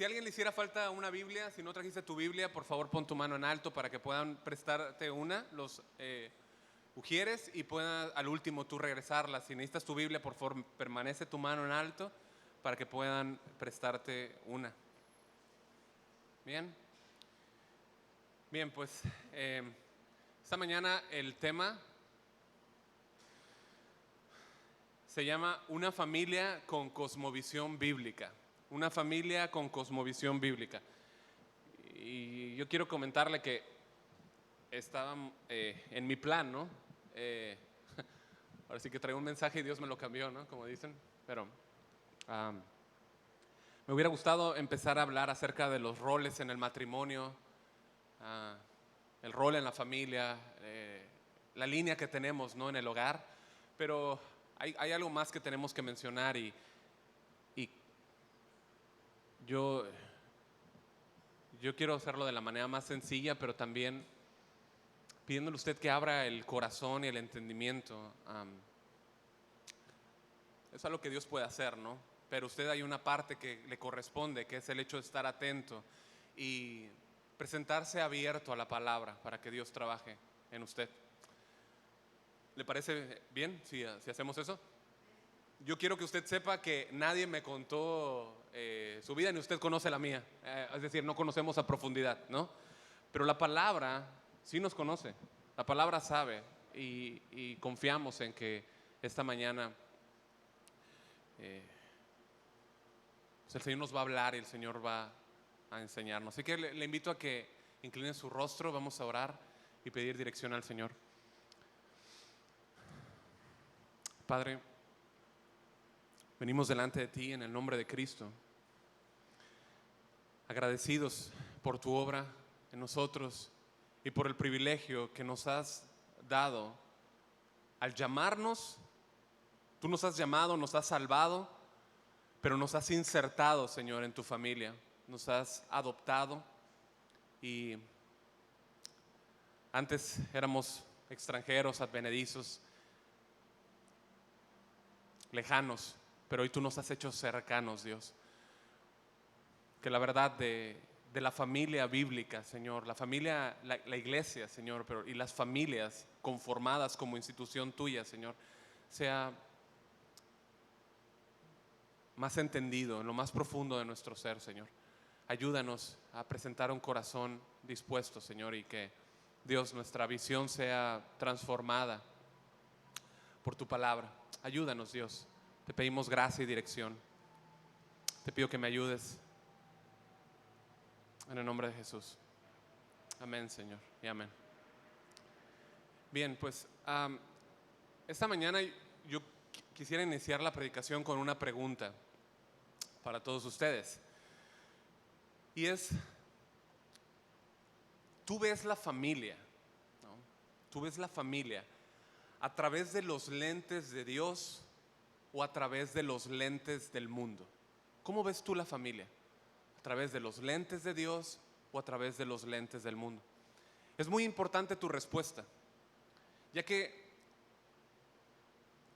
si a alguien le hiciera falta una Biblia, si no trajiste tu Biblia, por favor pon tu mano en alto para que puedan prestarte una, los ujieres, y puedan al último tú regresarla. Si necesitas tu Biblia, por favor permanece tu mano en alto para que puedan prestarte una. Bien, bien, pues esta mañana el tema se llama Una familia con cosmovisión bíblica. Una familia con cosmovisión bíblica. Y yo quiero comentarle que estaba en mi plan, ¿no? Ahora sí que traigo un mensaje y Dios me lo cambió, ¿no? Como dicen. Pero me hubiera gustado empezar a hablar acerca de los roles en el matrimonio, el rol en la familia, la línea que tenemos, ¿no? En el hogar. Pero hay algo más que tenemos que mencionar y yo quiero hacerlo de la manera más sencilla, pero también pidiéndole a usted que abra el corazón y el entendimiento. Es algo que Dios puede hacer, ¿no? Pero usted hay una parte que le corresponde, que es el hecho de estar atento y presentarse abierto a la palabra para que Dios trabaje en usted. ¿Le parece bien si hacemos eso? Yo quiero que usted sepa que nadie me contó su vida ni usted conoce la mía. Es decir, no conocemos a profundidad, ¿no? Pero la palabra sí nos conoce. La palabra sabe y confiamos en que esta mañana pues el Señor nos va a hablar y el Señor va a enseñarnos. Así que le invito a que incline su rostro, vamos a orar y pedir dirección al Señor. Padre, venimos delante de ti en el nombre de Cristo, agradecidos por tu obra en nosotros y por el privilegio que nos has dado al llamarnos. Tú nos has llamado, nos has salvado, pero nos has insertado, Señor, en tu familia. Nos has adoptado y antes éramos extranjeros, advenedizos, lejanos, pero hoy tú nos has hecho cercanos, Dios. Que la verdad de la familia bíblica, Señor, la familia, la iglesia, Señor, y las familias conformadas como institución tuya, Señor, sea más entendido en lo más profundo de nuestro ser, Señor. Ayúdanos a presentar un corazón dispuesto, Señor, y que Dios, nuestra visión sea transformada por tu palabra. Ayúdanos, Dios. Te pedimos gracia y dirección. Te pido que me ayudes en el nombre de Jesús. Amén, Señor, y amén. Bien, pues esta mañana yo quisiera iniciar la predicación con una pregunta para todos ustedes. Y es, ¿tú ves la familia? ¿No? ¿Tú ves la familia a través de los lentes de Dios o a través de los lentes del mundo? ¿Cómo ves tú la familia? ¿A través de los lentes de Dios o a través de los lentes del mundo? Es muy importante tu respuesta, ya que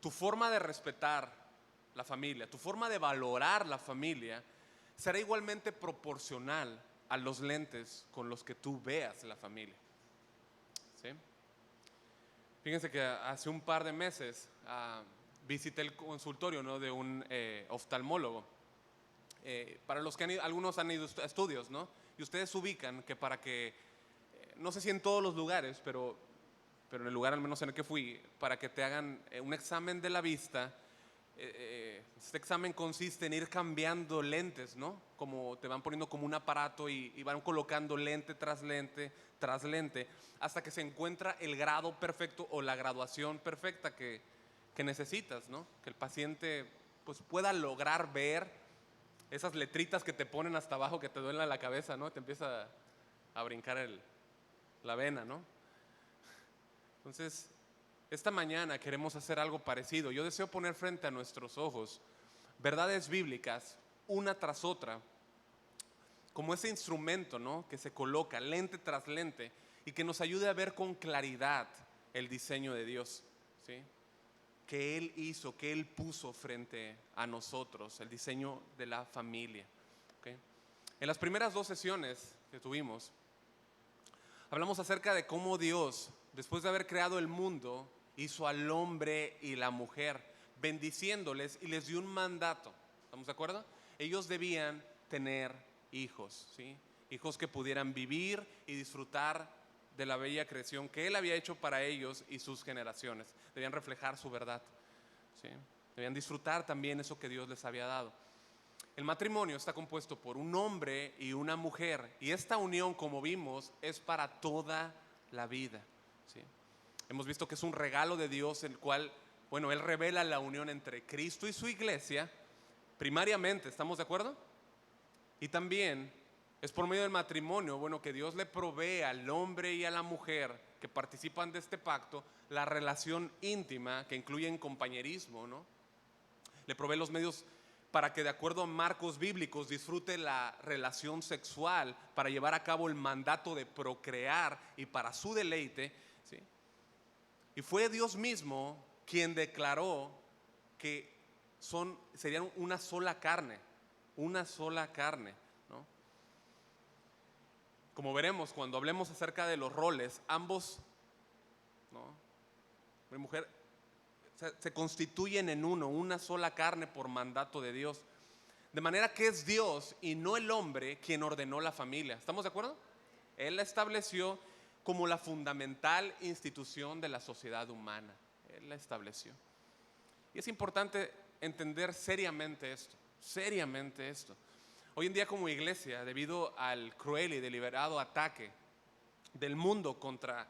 tu forma de respetar la familia, tu forma de valorar la familia será igualmente proporcional a los lentes con los que tú veas la familia. ¿Sí? Fíjense que hace un par de meses visité el consultorio, ¿no?, de un oftalmólogo. Para los que algunos han ido a estudios, ¿no? Y ustedes ubican que para que, no sé si en todos los lugares, pero en el lugar al menos en el que fui, para que te hagan un examen de la vista, este examen consiste en ir cambiando lentes, ¿no? Como te van poniendo como un aparato y van colocando lente tras lente, hasta que se encuentra el grado perfecto o la graduación perfecta que necesitas, ¿no? Que el paciente pues pueda lograr ver esas letritas que te ponen hasta abajo que te duelen la cabeza, ¿no? Te empieza a brincar la vena, ¿no? Entonces, esta mañana queremos hacer algo parecido. Yo deseo poner frente a nuestros ojos verdades bíblicas, una tras otra, como ese instrumento, ¿no?, que se coloca lente tras lente y que nos ayude a ver con claridad el diseño de Dios, ¿sí?, que Él hizo, que Él puso frente a nosotros, el diseño de la familia. ¿Okay? En las primeras 2 sesiones que tuvimos, hablamos acerca de cómo Dios, después de haber creado el mundo, hizo al hombre y la mujer, bendiciéndoles y les dio un mandato. ¿Estamos de acuerdo? Ellos debían tener hijos, ¿sí? Hijos que pudieran vivir y disfrutar de la bella creación que Él había hecho para ellos y sus generaciones. Debían reflejar su verdad, ¿sí? Debían disfrutar también eso que Dios les había dado. El matrimonio está compuesto por un hombre y una mujer, y esta unión, como vimos, es para toda la vida, ¿sí? Hemos visto que es un regalo de Dios, el cual, bueno, Él revela la unión entre Cristo y su iglesia, primariamente, ¿estamos de acuerdo? Y también es por medio del matrimonio, bueno, que Dios le provee al hombre y a la mujer que participan de este pacto la relación íntima que incluye en compañerismo, ¿no? Le provee los medios para que, de acuerdo a marcos bíblicos, disfrute la relación sexual para llevar a cabo el mandato de procrear y para su deleite, ¿sí? Y fue Dios mismo quien declaró que serían una sola carne, ¿no? Como veremos cuando hablemos acerca de los roles, ambos, ¿no?, hombre y mujer, se constituyen en una sola carne por mandato de Dios. De manera que es Dios y no el hombre quien ordenó la familia. ¿Estamos de acuerdo? Él la estableció como la fundamental institución de la sociedad humana. Él la estableció. Y es importante entender seriamente esto. Hoy en día, como iglesia, debido al cruel y deliberado ataque del mundo contra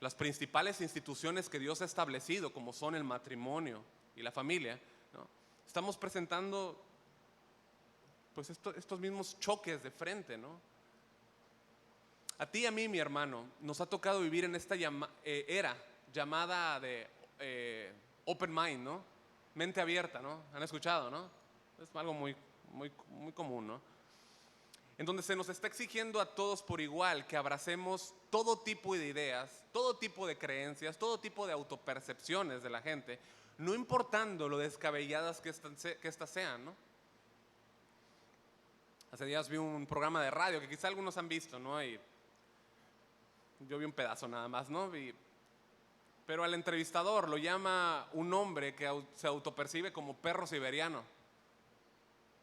las principales instituciones que Dios ha establecido, como son el matrimonio y la familia, ¿no?, estamos presentando pues estos mismos choques de frente, ¿no? A ti y a mí, mi hermano, nos ha tocado vivir en esta era llamada de open mind, ¿no? Mente abierta, ¿no? ¿Han escuchado, no? Es algo muy común, ¿no? En donde se nos está exigiendo a todos por igual que abracemos todo tipo de ideas, todo tipo de creencias, todo tipo de autopercepciones de la gente, no importando lo descabelladas que estas sean, ¿no? Hace días vi un programa de radio que quizá algunos han visto, ¿no? Y yo vi un pedazo nada más, ¿no? Pero al entrevistador lo llama un hombre que se autopercibe como perro siberiano,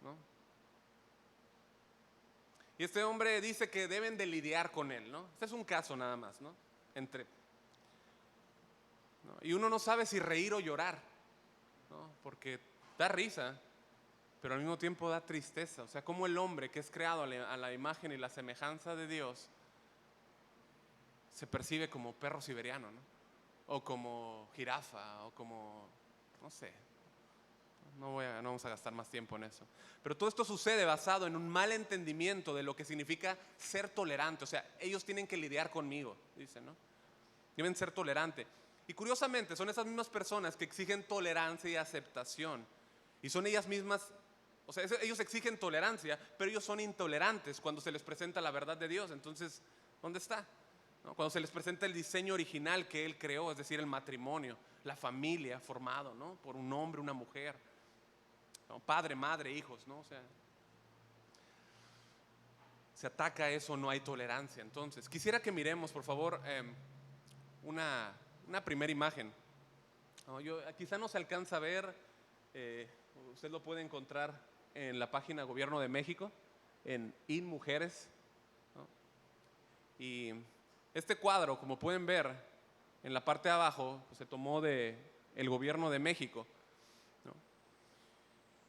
¿no? Y este hombre dice que deben de lidiar con él, ¿no? Este es un caso nada más, ¿no? ¿No? Y uno no sabe si reír o llorar, ¿no? Porque da risa, pero al mismo tiempo da tristeza. O sea, como el hombre que es creado a la imagen y la semejanza de Dios se percibe como perro siberiano, ¿no? O como jirafa, o como, no sé. No vamos a gastar más tiempo en eso. Pero todo esto sucede basado en un mal entendimiento de lo que significa ser tolerante. O sea, ellos tienen que lidiar conmigo, dicen, ¿no? Deben ser tolerantes. Y curiosamente son esas mismas personas que exigen tolerancia y aceptación. Y son ellas mismas, o sea, ellos exigen tolerancia, pero ellos son intolerantes cuando se les presenta la verdad de Dios. Entonces, ¿dónde está? ¿No? Cuando se les presenta el diseño original que Él creó, es decir, el matrimonio, la familia formado, ¿no?, por un hombre, una mujer, ¿no?, padre, madre, hijos, ¿no? O sea, se ataca eso, no hay tolerancia. Entonces, quisiera que miremos, por favor, una primera imagen. ¿No? Quizá no se alcanza a ver, usted lo puede encontrar en la página Gobierno de México, en InMujeres, ¿no? Y este cuadro, como pueden ver en la parte de abajo, pues se tomó de el Gobierno de México, ¿no?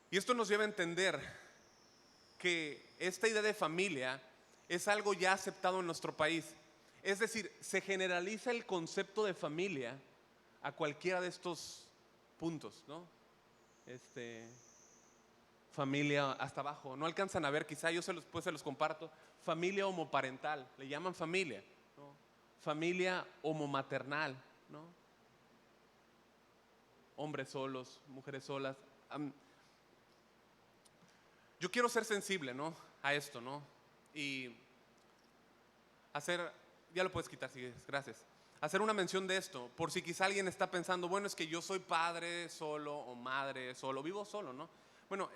Y esto nos lleva a entender que esta idea de familia es algo ya aceptado en nuestro país. Es decir, se generaliza el concepto de familia a cualquiera de estos puntos, ¿no? Familia hasta abajo, no alcanzan a ver, quizá yo después se los comparto. Familia homoparental, le llaman familia, ¿no? Familia homomaternal, ¿no? Hombres solos, mujeres solas. Yo quiero ser sensible, ¿no?, a esto, ¿no? Y ya lo puedes quitar, si quieres, gracias. Hacer una mención de esto, por si quizá alguien está pensando, bueno, es que yo soy padre solo o madre solo, vivo solo, ¿no? Bueno,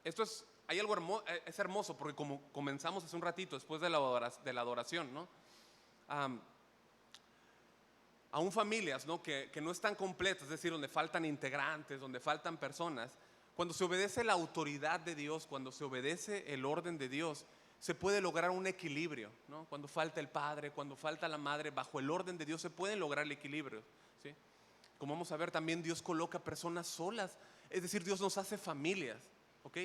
esto es hay algo es hermoso porque como comenzamos hace un ratito después de la adoración, ¿no? Aún familias, ¿no? Que no están completas, es decir, donde faltan integrantes, donde faltan personas, cuando se obedece la autoridad de Dios, cuando se obedece el orden de Dios, se puede lograr un equilibrio, ¿no? Cuando falta el padre, cuando falta la madre, bajo el orden de Dios se puede lograr el equilibrio, ¿sí? Como vamos a ver, también Dios coloca personas solas, es decir, Dios nos hace familias, ¿ok?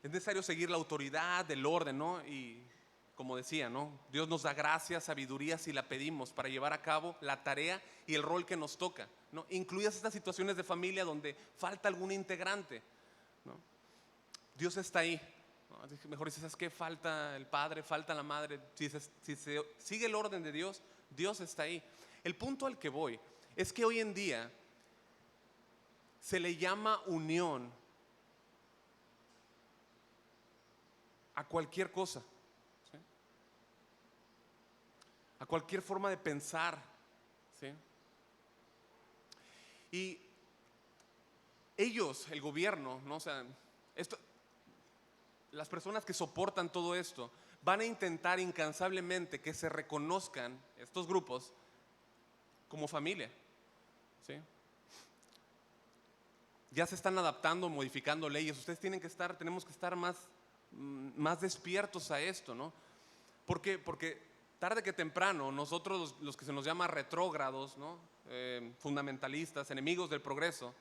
Es necesario seguir la autoridad, el orden, ¿no? Y como decía, ¿no? Dios nos da gracia, sabiduría si la pedimos para llevar a cabo la tarea y el rol que nos toca, ¿no? Incluidas estas situaciones de familia donde falta algún integrante, ¿no? Dios está ahí, ¿no? Mejor dices, ¿sabes qué? Falta el padre, falta la madre. Si se sigue el orden de Dios, Dios está ahí. El punto al que voy es que hoy en día se le llama unión a cualquier cosa, ¿sí? A cualquier forma de pensar, ¿sí? Y ellos, el gobierno, ¿no? O sea, las personas que soportan todo esto van a intentar incansablemente que se reconozcan estos grupos como familia, ¿sí? Ya se están adaptando, modificando leyes. Ustedes tenemos que estar más despiertos a esto, ¿no? Porque tarde que temprano nosotros los que se nos llama retrógrados, ¿no? Fundamentalistas, enemigos del progreso,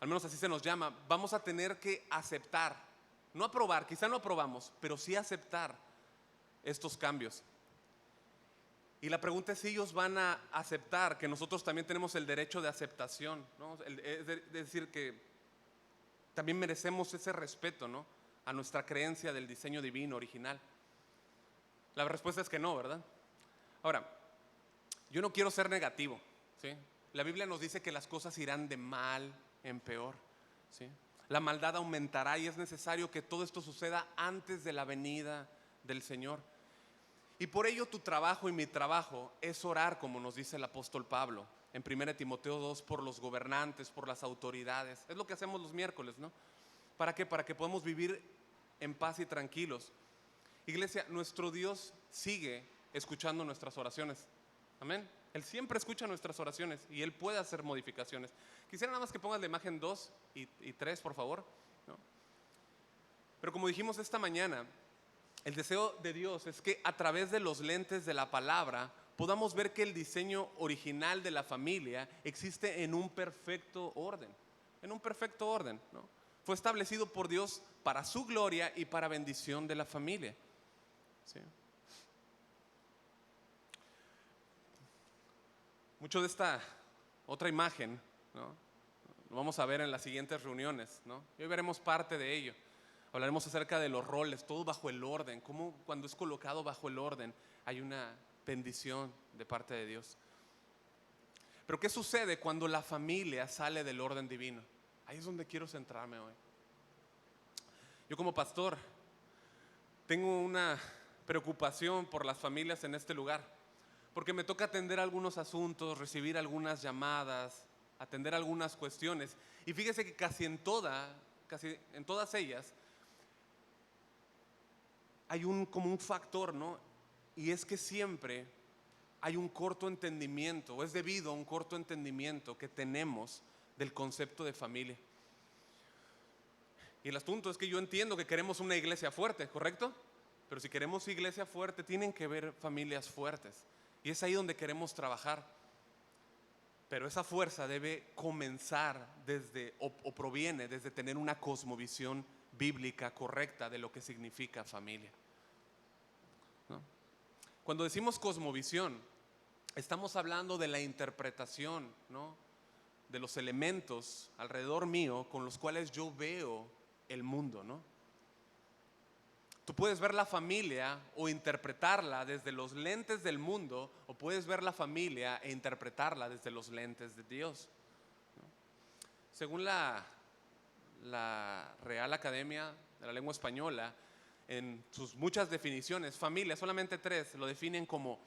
al menos así se nos llama, vamos a tener que aceptar, no aprobar, quizá no aprobamos, pero sí aceptar estos cambios. Y la pregunta es si ellos van a aceptar que nosotros también tenemos el derecho de aceptación, ¿no? Es decir, que también merecemos ese respeto, ¿no? A nuestra creencia del diseño divino original. La respuesta es que no, ¿verdad? Ahora, yo no quiero ser negativo, ¿sí? La Biblia nos dice que las cosas irán de mal en peor, ¿sí? La maldad aumentará y es necesario que todo esto suceda antes de la venida del Señor. Y por ello tu trabajo y mi trabajo es orar, como nos dice el apóstol Pablo en 1 Timoteo 2, por los gobernantes, por las autoridades. Es lo que hacemos los miércoles, ¿no? ¿Para qué? Para que podamos vivir en paz y tranquilos. Iglesia, nuestro Dios sigue escuchando nuestras oraciones. Amén. Él siempre escucha nuestras oraciones y Él puede hacer modificaciones. Quisiera nada más que pongas la imagen 2 y 3, por favor, ¿no? Pero como dijimos esta mañana, el deseo de Dios es que a través de los lentes de la palabra podamos ver que el diseño original de la familia existe en un perfecto orden. En un perfecto orden, ¿no? Fue establecido por Dios para su gloria y para bendición de la familia, ¿sí? Mucho de esta otra imagen, ¿no? Lo vamos a ver en las siguientes reuniones, ¿no? Y hoy veremos parte de ello. Hablaremos acerca de los roles, todo bajo el orden, cómo cuando es colocado bajo el orden hay una bendición de parte de Dios. Pero ¿qué sucede cuando la familia sale del orden divino? Ahí es donde quiero centrarme hoy. Yo como pastor tengo una preocupación por las familias en este lugar, porque me toca atender algunos asuntos, recibir algunas llamadas, atender algunas cuestiones. Y fíjese que casi en todas ellas hay como un factor, ¿no? Y es que siempre hay un corto entendimiento, o es debido a un corto entendimiento que tenemos del concepto de familia. Y el asunto es que yo entiendo que queremos una iglesia fuerte, ¿correcto? Pero si queremos iglesia fuerte, tienen que haber familias fuertes. Y es ahí donde queremos trabajar. Pero esa fuerza debe comenzar o proviene desde tener una cosmovisión bíblica correcta de lo que significa familia, ¿no? Cuando decimos cosmovisión, estamos hablando de la interpretación, ¿no? De los elementos alrededor mío con los cuales yo veo el mundo, ¿no? Tú puedes ver la familia o interpretarla desde los lentes del mundo, o puedes ver la familia e interpretarla desde los lentes de Dios, ¿no? Según la Real Academia de la Lengua Española, en sus muchas definiciones, familia, solamente 3, lo definen como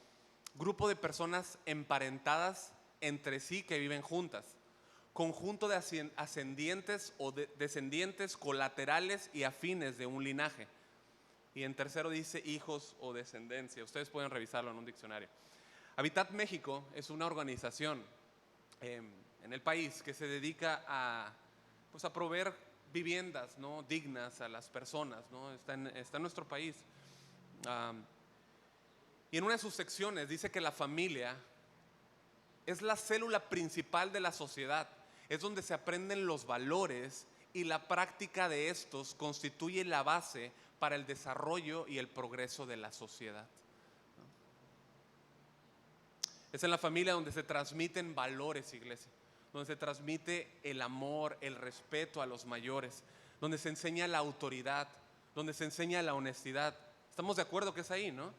grupo de personas emparentadas entre sí que viven juntas, conjunto de ascendientes o descendientes colaterales y afines de un linaje. Y en tercero dice hijos o descendencia. Ustedes pueden revisarlo en un diccionario. Habitat México es una organización en el país que se dedica a proveer viviendas, ¿no?, dignas a las personas, ¿no? Está en nuestro país. Y en una de sus secciones dice que la familia es la célula principal de la sociedad. Es donde se aprenden los valores y la práctica de estos constituye la base para el desarrollo y el progreso de la sociedad. Es en la familia donde se transmiten valores, iglesia, donde se transmite el amor, el respeto a los mayores, donde se enseña la autoridad, donde se enseña la honestidad. ¿Estamos de acuerdo que es ahí, no?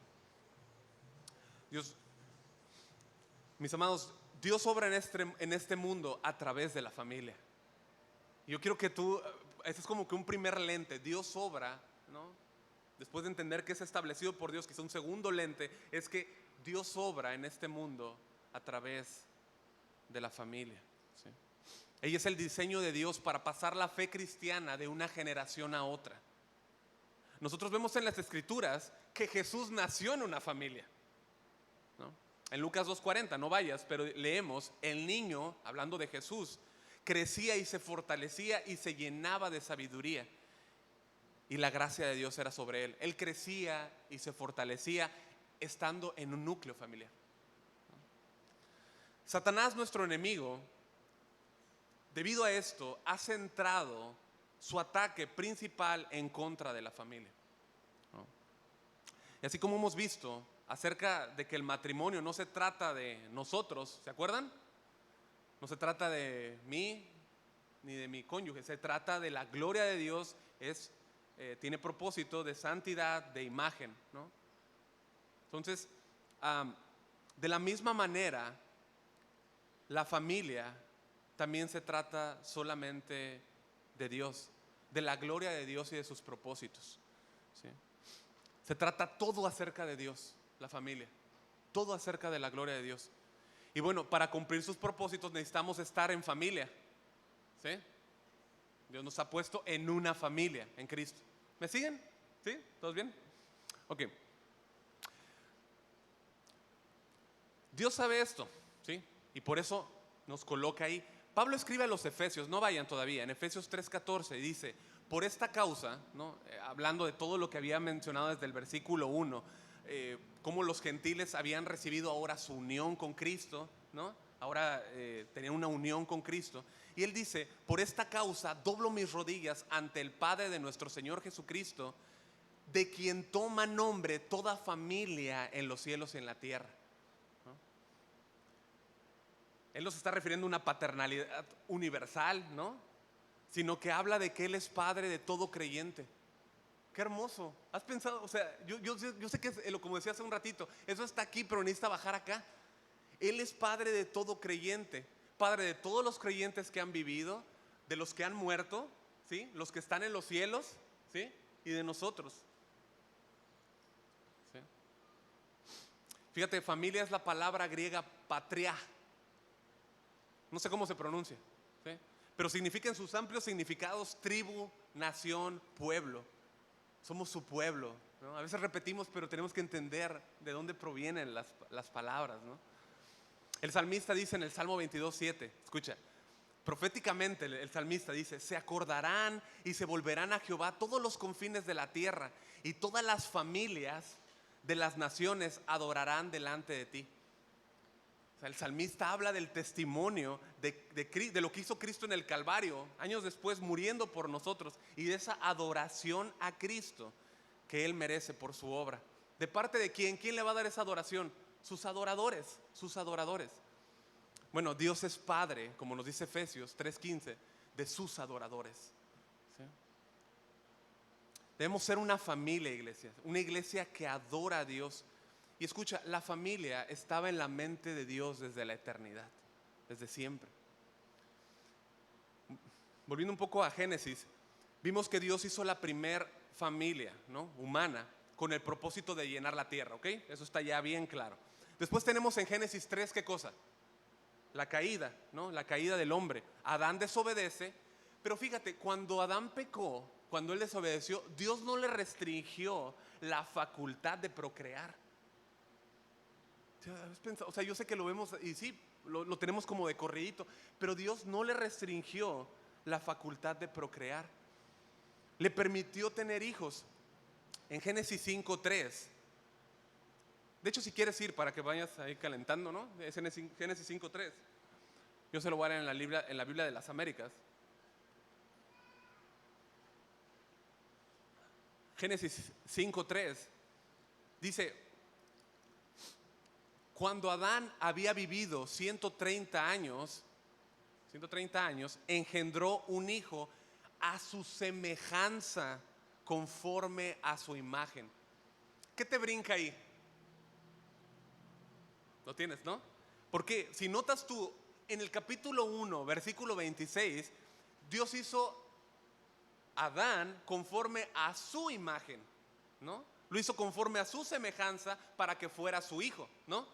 Dios, mis amados, Dios obra en este mundo a través de la familia. Yo quiero que ese es como que un primer lente. Dios obra, ¿no? Después de entender que es establecido por Dios, quizá un segundo lente es que Dios obra en este mundo a través de la familia, ¿sí? Ella es el diseño de Dios para pasar la fe cristiana de una generación a otra. Nosotros vemos en las Escrituras que Jesús nació en una familia, ¿no? En Lucas 2:40, no vayas, pero leemos: el niño, hablando de Jesús, crecía y se fortalecía y se llenaba de sabiduría, y la gracia de Dios era sobre él. Él crecía y se fortalecía estando en un núcleo familiar. Satanás, nuestro enemigo, debido a esto, ha centrado su ataque principal en contra de la familia, ¿no? Y así como hemos visto acerca de que el matrimonio no se trata de nosotros, ¿se acuerdan? No se trata de mí ni de mi cónyuge, se trata de la gloria de Dios, tiene propósito de santidad, de imagen, ¿no? Entonces, de la misma manera, la familia también se trata solamente de Dios, de la gloria de Dios y de sus propósitos, ¿sí? Se trata todo acerca de Dios, la familia, todo acerca de la gloria de Dios. Y bueno, para cumplir sus propósitos necesitamos estar en familia, ¿sí? Dios nos ha puesto en una familia, en Cristo. ¿Me siguen? ¿Sí? ¿Todos bien? Ok. Dios sabe esto, ¿sí? Y por eso nos coloca ahí. Pablo escribe a los Efesios, no vayan todavía, en Efesios 3:14 dice: por esta causa, ¿no? Hablando de todo lo que había mencionado desde el versículo 1, cómo los gentiles habían recibido ahora su unión con Cristo, ¿no? Ahora tenían una unión con Cristo. Y él dice: por esta causa doblo mis rodillas ante el Padre de nuestro Señor Jesucristo, de quien toma nombre toda familia en los cielos y en la tierra. Él no se está refiriendo a una paternalidad universal, ¿no? Sino que habla de que Él es Padre de todo creyente. Qué hermoso. ¿Has pensado? O sea, yo sé que como decía hace un ratito, eso está aquí, pero necesita bajar acá. Él es Padre de todo creyente, Padre de todos los creyentes que han vivido, de los que han muerto, ¿sí? Los que están en los cielos, ¿sí? Y de nosotros, ¿sí? Fíjate, familia es la palabra griega patria. No sé cómo se pronuncia, ¿sí? Pero significa en sus amplios significados tribu, nación, pueblo. Somos su pueblo, ¿no? A veces repetimos, pero tenemos que entender de dónde provienen las palabras, ¿no? El salmista dice en el Salmo 22:7, escucha, proféticamente el salmista dice: se acordarán y se volverán a Jehová todos los confines de la tierra, y todas las familias de las naciones adorarán delante de ti. O sea, el salmista habla del testimonio de lo que hizo Cristo en el Calvario, años después muriendo por nosotros, y de esa adoración a Cristo que Él merece por su obra. ¿De parte de quién? ¿Quién le va a dar esa adoración? Sus adoradores, sus adoradores. Bueno, Dios es Padre, como nos dice Efesios 3:15, de sus adoradores, ¿sí? Debemos ser una familia, iglesia, una iglesia que adora a Dios. Y escucha, la familia estaba en la mente de Dios desde la eternidad, desde siempre. Volviendo un poco a Génesis, vimos que Dios hizo la primer familia, ¿no?, humana, con el propósito de llenar la tierra, ¿ok? Eso está ya bien claro. Después tenemos en Génesis 3, ¿qué cosa? la caída, ¿no? La caída del hombre. Adán desobedece, pero fíjate, cuando Adán pecó, cuando él desobedeció, Dios no le restringió la facultad de procrear. O sea, yo sé que lo vemos y sí, lo tenemos como de corridito, pero Dios no le restringió la facultad de procrear. Le permitió tener hijos. En Génesis 5:3. De hecho, si quieres ir para que vayas ahí calentando, ¿no? Es Génesis 5:3. Yo se lo voy a leer en la Biblia de las Américas. Génesis 5:3 dice: cuando Adán había vivido 130 años, engendró un hijo a su semejanza, conforme a su imagen. ¿Qué te brinca ahí? Lo tienes, ¿no? Porque si notas tú, en el capítulo 1, versículo 26, Dios hizo a Adán conforme a su imagen, ¿no? Lo hizo conforme a su semejanza para que fuera su hijo, ¿no?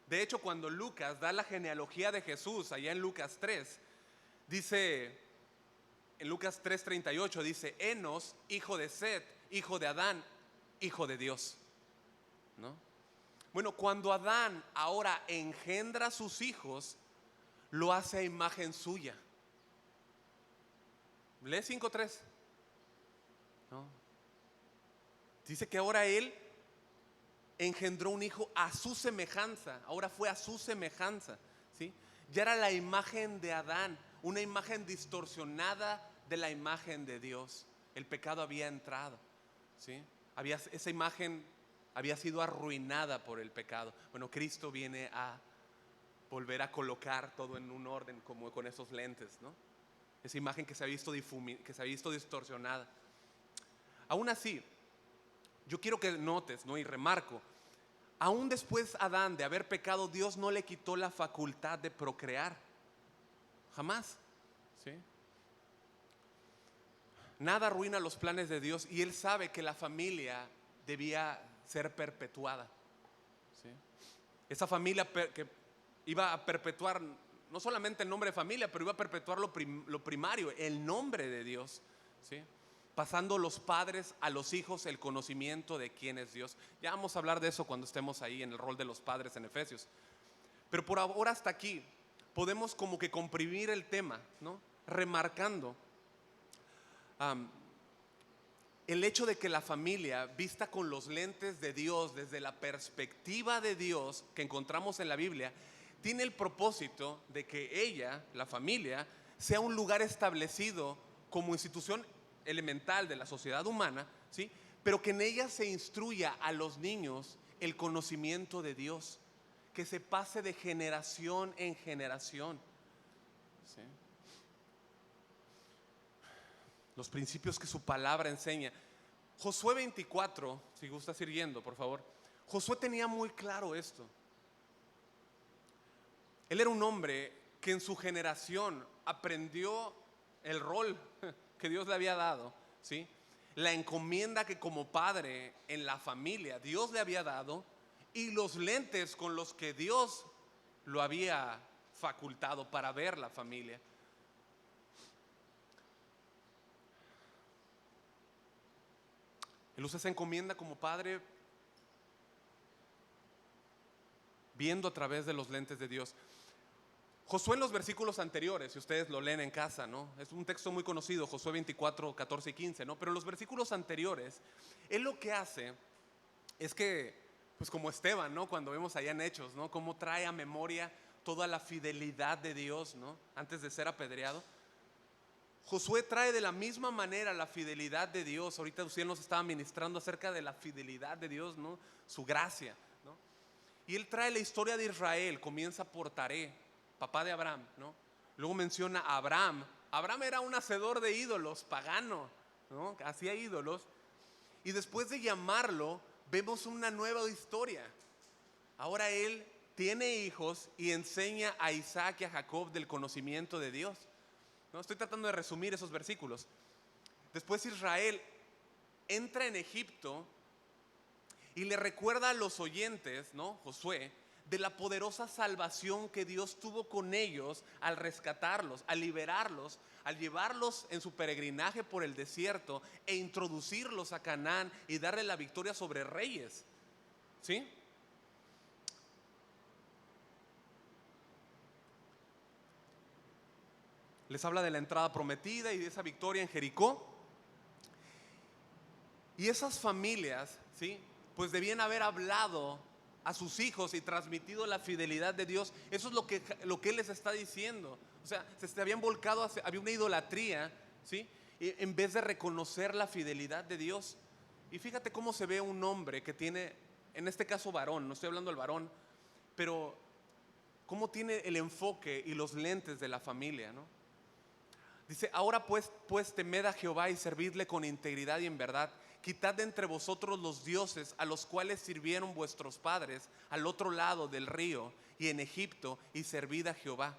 De hecho, cuando Lucas da la genealogía de Jesús, allá en Lucas 3, dice, en Lucas 3:38, dice: Enos, hijo de Set, hijo de Adán, hijo de Dios, ¿no? Bueno, cuando Adán ahora engendra a sus hijos, lo hace a imagen suya. Lee 5:3, ¿no? Dice que ahora él engendró un hijo a su semejanza. Ahora fue a su semejanza, ¿sí? Ya era la imagen de Adán, una imagen distorsionada de la imagen de Dios. El pecado había entrado, ¿sí? Esa imagen había sido arruinada por el pecado. Bueno, Cristo viene a volver a colocar todo en un orden, como con esos lentes, ¿no? Esa imagen que se ha visto distorsionada. Aún así, yo quiero que notes, ¿no? Y remarco, aún después Adán de haber pecado, Dios no le quitó la facultad de procrear. Jamás, ¿sí? Nada arruina los planes de Dios, y Él sabe que la familia debía ser perpetuada, ¿sí? Esa familia que iba a perpetuar no solamente el nombre de familia, pero iba a perpetuar lo primario, el nombre de Dios, ¿sí? Pasando los padres a los hijos el conocimiento de quién es Dios. Ya vamos a hablar de eso cuando estemos ahí en el rol de los padres en Efesios. Pero por ahora hasta aquí podemos como que comprimir el tema, ¿no? Remarcando el hecho de que la familia, vista con los lentes de Dios, desde la perspectiva de Dios que encontramos en la Biblia, tiene el propósito de que ella, la familia, sea un lugar establecido como institución elemental de la sociedad humana, ¿sí? Pero que en ella se instruya a los niños el conocimiento de Dios, que se pase de generación en generación, ¿sí? Los principios que su palabra enseña. Josué 24, si gustas ir yendo, por favor. Josué tenía muy claro esto. Él era un hombre que en su generación aprendió el rol que Dios le había dado, ¿sí? La encomienda que como padre en la familia Dios le había dado, y los lentes con los que Dios lo había facultado para ver la familia. Él usa esa encomienda como padre, viendo a través de los lentes de Dios. Josué, en los versículos anteriores, si ustedes lo leen en casa, ¿no? Es un texto muy conocido, Josué 24, 14 y 15, ¿no? Pero en los versículos anteriores, él lo que hace es que, pues como Esteban, ¿no? Cuando vemos allá en Hechos, ¿no? Cómo trae a memoria toda la fidelidad de Dios, ¿no? Antes de ser apedreado. Josué trae de la misma manera la fidelidad de Dios. Ahorita usted nos estaba ministrando acerca de la fidelidad de Dios, ¿no? Su gracia, ¿no? Y él trae la historia de Israel. Comienza por Taré, papá de Abraham, ¿no? Luego menciona a Abraham. Abraham era un hacedor de ídolos, pagano, ¿no? Hacía ídolos. Y después de llamarlo, vemos una nueva historia. Ahora él tiene hijos y enseña a Isaac y a Jacob del conocimiento de Dios, ¿no? Estoy tratando de resumir esos versículos. Después Israel entra en Egipto y le recuerda a los oyentes, ¿no? Josué, de la poderosa salvación que Dios tuvo con ellos al rescatarlos, al liberarlos, al llevarlos en su peregrinaje por el desierto e introducirlos a Canaán y darle la victoria sobre reyes. ¿Sí? Les habla de la entrada prometida y de esa victoria en Jericó. Y esas familias, ¿sí?, pues debían haber hablado a sus hijos y transmitido la fidelidad de Dios. Eso es lo que Él les está diciendo. O sea, se habían volcado, había una idolatría, ¿sí?, en vez de reconocer la fidelidad de Dios. Y fíjate cómo se ve un hombre que tiene, en este caso varón, no estoy hablando del varón, pero cómo tiene el enfoque y los lentes de la familia, ¿no? Dice, ahora pues temed a Jehová y servidle con integridad y en verdad. Quitad de entre vosotros los dioses a los cuales sirvieron vuestros padres al otro lado del río y en Egipto, y servid a Jehová.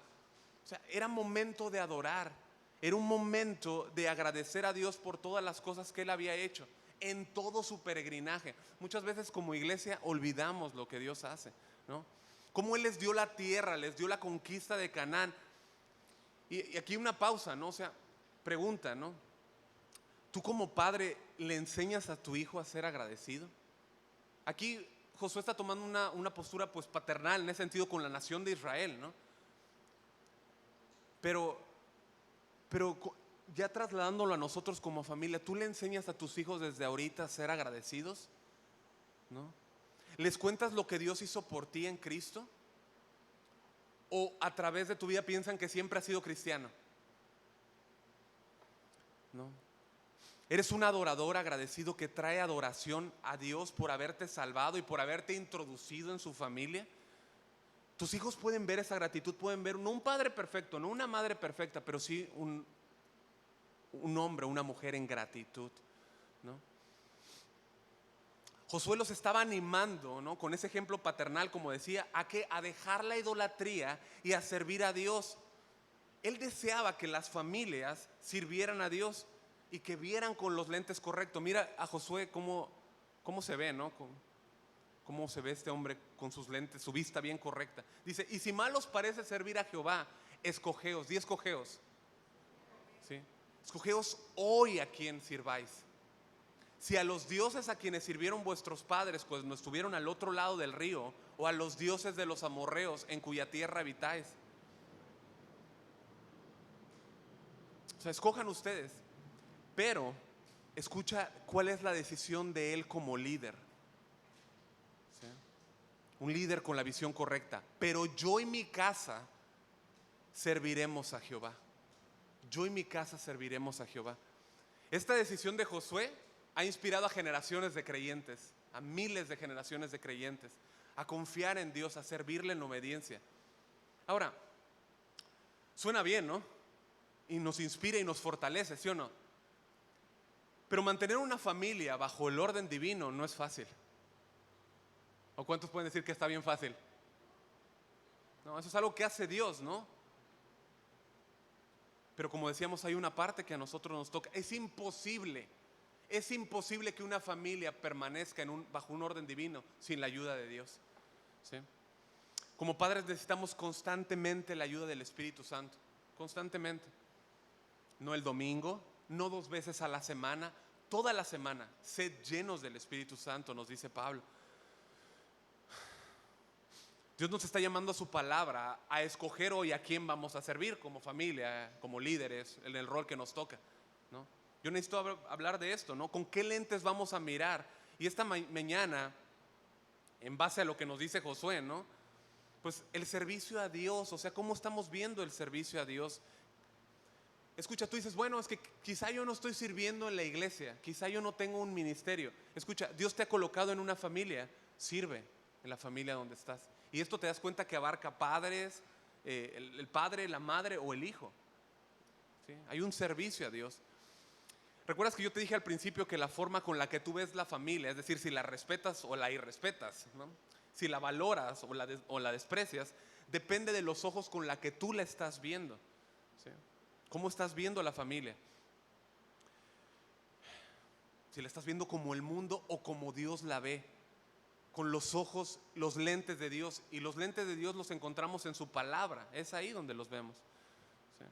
O sea, era momento de adorar, era un momento de agradecer a Dios por todas las cosas que Él había hecho en todo su peregrinaje. Muchas veces como iglesia olvidamos lo que Dios hace, ¿no? Cómo Él les dio la tierra, les dio la conquista de Canaán. Y aquí una pausa, ¿no? O sea, pregunta, ¿no? ¿Tú como padre le enseñas a tu hijo a ser agradecido? Aquí Josué está tomando una postura pues paternal en ese sentido con la nación de Israel, ¿no? Pero ya trasladándolo a nosotros como familia, ¿tú le enseñas a tus hijos desde ahorita a ser agradecidos? ¿No? ¿Les cuentas lo que Dios hizo por ti en Cristo? ¿O a través de tu vida piensan que siempre has sido cristiano? ¿No? ¿Eres un adorador agradecido que trae adoración a Dios por haberte salvado y por haberte introducido en su familia? Tus hijos pueden ver esa gratitud, pueden ver no un padre perfecto, no una madre perfecta, pero sí un hombre, una mujer en gratitud, ¿no? Josué los estaba animando, ¿no?, con ese ejemplo paternal, como decía, a dejar la idolatría y a servir a Dios. Él deseaba que las familias sirvieran a Dios y que vieran con los lentes correctos. Mira a Josué cómo se ve, ¿no? Cómo se ve este hombre con sus lentes, su vista bien correcta. Dice, y si mal os parece servir a Jehová, escogeos, di escogeos, ¿sí? Escogeos hoy a quien sirváis. Si a los dioses a quienes sirvieron vuestros padres, pues no estuvieron al otro lado del río, o a los dioses de los amorreos en cuya tierra habitáis. O sea, escojan ustedes. Pero escucha cuál es la decisión de él como líder, ¿sí? Un líder con la visión correcta. Pero yo y mi casa serviremos a Jehová. Yo y mi casa serviremos a Jehová. Esta decisión de Josué ha inspirado a generaciones de creyentes, a miles de generaciones de creyentes, a confiar en Dios, a servirle en obediencia. Ahora, suena bien, ¿no? Y nos inspira y nos fortalece, ¿sí o no? Pero mantener una familia bajo el orden divino no es fácil. ¿O cuántos pueden decir que está bien fácil? No, eso es algo que hace Dios, ¿no? Pero como decíamos, hay una parte que a nosotros nos toca. Es imposible que una familia permanezca bajo un orden divino sin la ayuda de Dios, ¿sí? Como padres necesitamos constantemente la ayuda del Espíritu Santo, constantemente. No el domingo, no 2 veces a la semana, toda la semana. Sed llenos del Espíritu Santo, nos dice Pablo. Dios nos está llamando a su palabra a escoger hoy a quién vamos a servir como familia, como líderes, en el rol que nos toca, ¿no? Yo necesito hablar de esto, ¿no? ¿Con qué lentes vamos a mirar? Y esta mañana, en base a lo que nos dice Josué, ¿no?, pues el servicio a Dios, o sea, ¿cómo estamos viendo el servicio a Dios? Escucha, tú dices, bueno, es que quizá yo no estoy sirviendo en la iglesia, quizá yo no tengo un ministerio. Escucha, Dios te ha colocado en una familia, sirve en la familia donde estás. Y esto te das cuenta que abarca padres, el padre, la madre o el hijo, ¿sí? Hay un servicio a Dios. ¿Recuerdas que yo te dije al principio que la forma con la que tú ves la familia, es decir, si la respetas o la irrespetas, ¿no?, si la valoras o la desprecias, depende de los ojos con la que tú la estás viendo, ¿sí? ¿Cómo estás viendo a la familia? Si la estás viendo como el mundo o como Dios la ve, con los ojos, los lentes de Dios. Y los lentes de Dios los encontramos en su palabra. Es ahí donde los vemos. ¿Sí?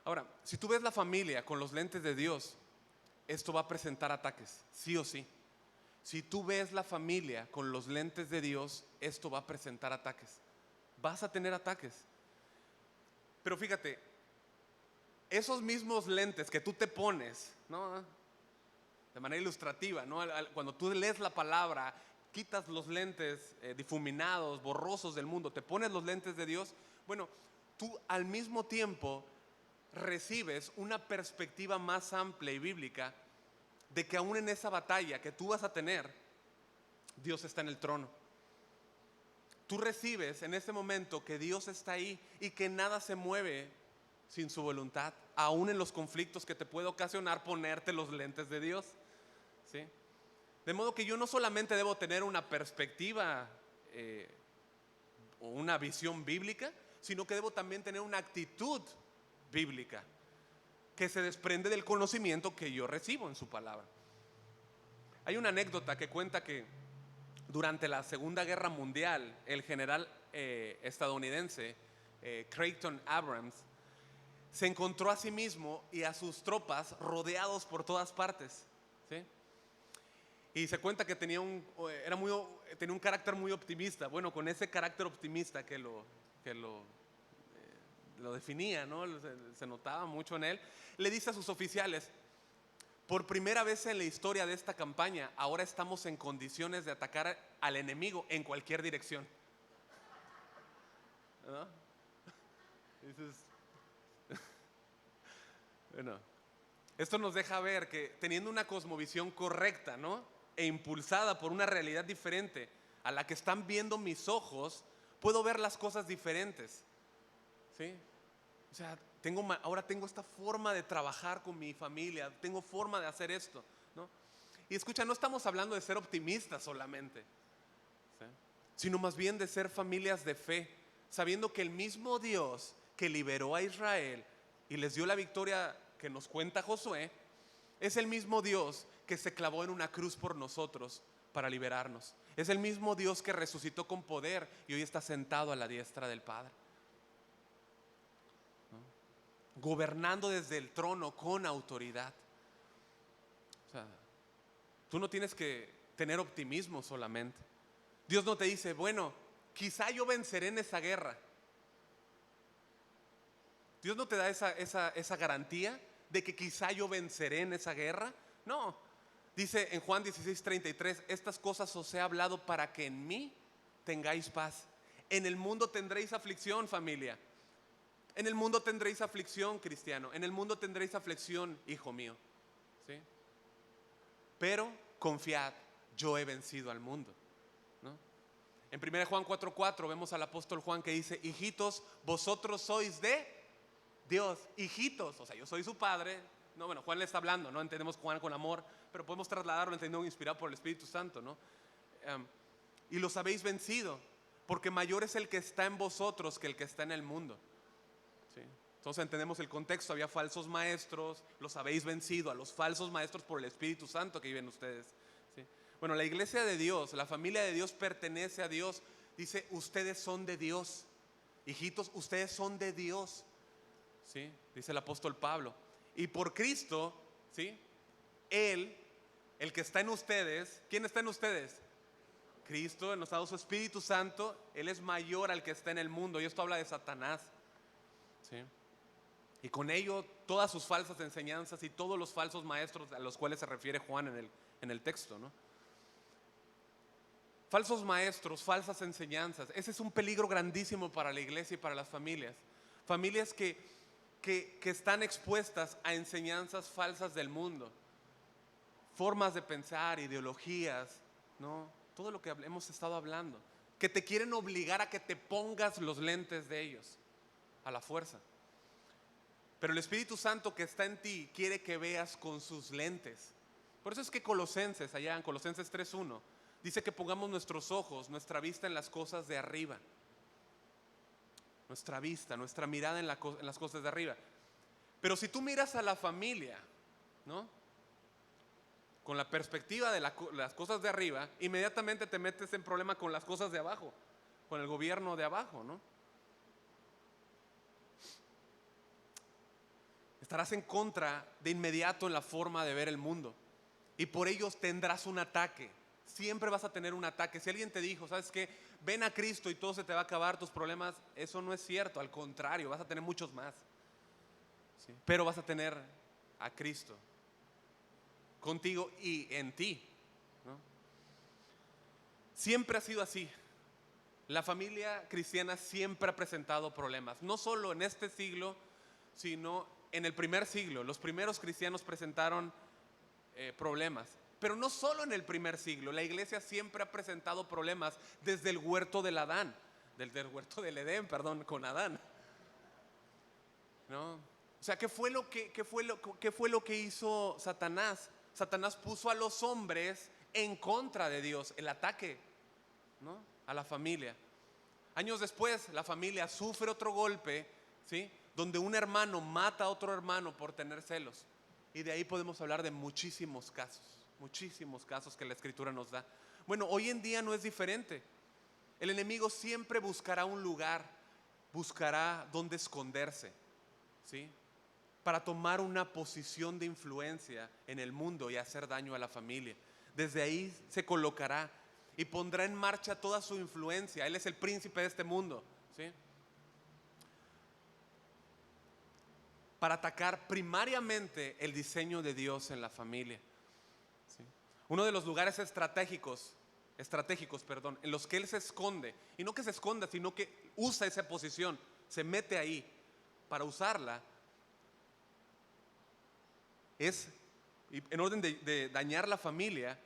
Ahora, si tú ves la familia con los lentes de Dios, esto va a presentar ataques, sí o sí. Si tú ves la familia con los lentes de Dios, esto va a presentar ataques. Vas a tener ataques. Pero fíjate, esos mismos lentes que tú te pones, ¿no? De manera ilustrativa, ¿no? Cuando tú lees la palabra, quitas los lentes difuminados, borrosos del mundo, te pones los lentes de Dios. Bueno, tú al mismo tiempo recibes una perspectiva más amplia y bíblica de que aún en esa batalla que tú vas a tener, Dios está en el trono. Tú recibes en ese momento que Dios está ahí y que nada se mueve sin su voluntad, aún en los conflictos que te puede ocasionar ponerte los lentes de Dios. ¿Sí? De modo que yo no solamente debo tener una perspectiva o una visión bíblica, sino que debo también tener una actitud bíblica que se desprende del conocimiento que yo recibo en su palabra. Hay una anécdota que cuenta que durante la Segunda Guerra Mundial, el general estadounidense Creighton Abrams se encontró a sí mismo y a sus tropas rodeados por todas partes, ¿sí? Y se cuenta que tenía un carácter muy optimista. Bueno, con ese carácter optimista que lo definía, ¿no? Se notaba mucho en él. Le dice a sus oficiales: por primera vez en la historia de esta campaña, ahora estamos en condiciones de atacar al enemigo en cualquier dirección. ¿No? Dices, bueno, esto nos deja ver que teniendo una cosmovisión correcta, ¿no? E impulsada por una realidad diferente a la que están viendo mis ojos, puedo ver las cosas diferentes, ¿sí? O sea, ahora tengo esta forma de trabajar con mi familia, tengo forma de hacer esto, ¿no? Y escucha, no estamos hablando de ser optimistas solamente, ¿sí? Sino más bien de ser familias de fe, sabiendo que el mismo Dios que liberó a Israel y les dio la victoria que nos cuenta Josué, es el mismo Dios que se clavó en una cruz por nosotros para liberarnos. Es el mismo Dios que resucitó con poder y hoy está sentado a la diestra del Padre, gobernando desde el trono con autoridad. O sea, tú no tienes que tener optimismo solamente. Dios no te dice, bueno, quizá yo venceré en esa guerra. Dios no te da esa garantía de que quizá yo venceré en esa guerra. No, dice en Juan 16:33, estas cosas os he hablado para que en mí tengáis paz. En el mundo tendréis aflicción, familia. En el mundo tendréis aflicción, cristiano. En el mundo tendréis aflicción, hijo mío, ¿sí? Pero confiad, yo he vencido al mundo, ¿no? En 1 Juan 4:4 vemos al apóstol Juan que dice: hijitos, vosotros sois de Dios. Hijitos, o sea, yo soy su padre. No, bueno, Juan le está hablando, no entendemos Juan con amor, pero podemos trasladarlo entendiendo inspirado por el Espíritu Santo, ¿no? Y los habéis vencido, porque mayor es el que está en vosotros que el que está en el mundo. ¿Sí? Entonces entendemos el contexto. Había falsos maestros, los habéis vencido a los falsos maestros por el Espíritu Santo que vive en ustedes, ¿sí? Bueno, la iglesia de Dios, la familia de Dios pertenece a Dios. Dice, ustedes son de Dios. Hijitos, ustedes son de Dios, ¿sí? Dice el apóstol Pablo. Y por Cristo, ¿sí? Él, el que está en ustedes, ¿quién está en ustedes? Cristo, nos ha dado su Espíritu Santo. Él es mayor al que está en el mundo. Y esto habla de Satanás, ¿sí? Y con ello todas sus falsas enseñanzas y todos los falsos maestros a los cuales se refiere Juan en el texto, ¿no? Falsos maestros, falsas enseñanzas. Ese es un peligro grandísimo para la iglesia y para las familias. Familias que están expuestas a enseñanzas falsas del mundo, formas de pensar, ideologías, ¿no? Todo lo que hemos estado hablando, que te quieren obligar a que te pongas los lentes de ellos a la fuerza. Pero el Espíritu Santo que está en ti quiere que veas con sus lentes. Por eso es que Colosenses, allá en Colosenses 3:1, dice que pongamos nuestros ojos, nuestra vista en las cosas de arriba. Nuestra vista, nuestra mirada en las cosas de arriba. Pero si tú miras a la familia, ¿no? con la perspectiva de las cosas de arriba, inmediatamente te metes en problema con las cosas de abajo, con el gobierno de abajo, ¿no? Estarás en contra de inmediato en la forma de ver el mundo y por ello tendrás un ataque. Siempre vas a tener un ataque. Si alguien te dijo, ¿sabes qué? Ven a Cristo y todo se te va a acabar, tus problemas, eso no es cierto. Al contrario, vas a tener muchos más. ¿Sí? Pero vas a tener a Cristo contigo y en ti, ¿no? Siempre ha sido así. La familia cristiana siempre ha presentado problemas, no solo en este siglo, sino en el primer siglo. Los primeros cristianos presentaron problemas, pero no solo en el primer siglo. La iglesia siempre ha presentado problemas desde el huerto del Adán, del huerto del Edén, perdón, con Adán, ¿no? O sea, ¿qué fue lo que hizo Satanás? Satanás puso a los hombres en contra de Dios, el ataque, ¿no?, a la familia. Años después, la familia sufre otro golpe, ¿sí?, donde un hermano mata a otro hermano por tener celos. Y de ahí podemos hablar de muchísimos casos que la Escritura nos da. Bueno, hoy en día no es diferente. El enemigo siempre buscará un lugar, buscará dónde esconderse, ¿sí?, para tomar una posición de influencia en el mundo y hacer daño a la familia. Desde ahí se colocará y pondrá en marcha toda su influencia. Él es el príncipe de este mundo, ¿sí?, para atacar primariamente el diseño de Dios en la familia, ¿sí? Uno de los lugares estratégicos, en los que Él se esconde, y no que se esconda, sino que usa esa posición, se mete ahí para usarla, es, en orden de dañar la familia,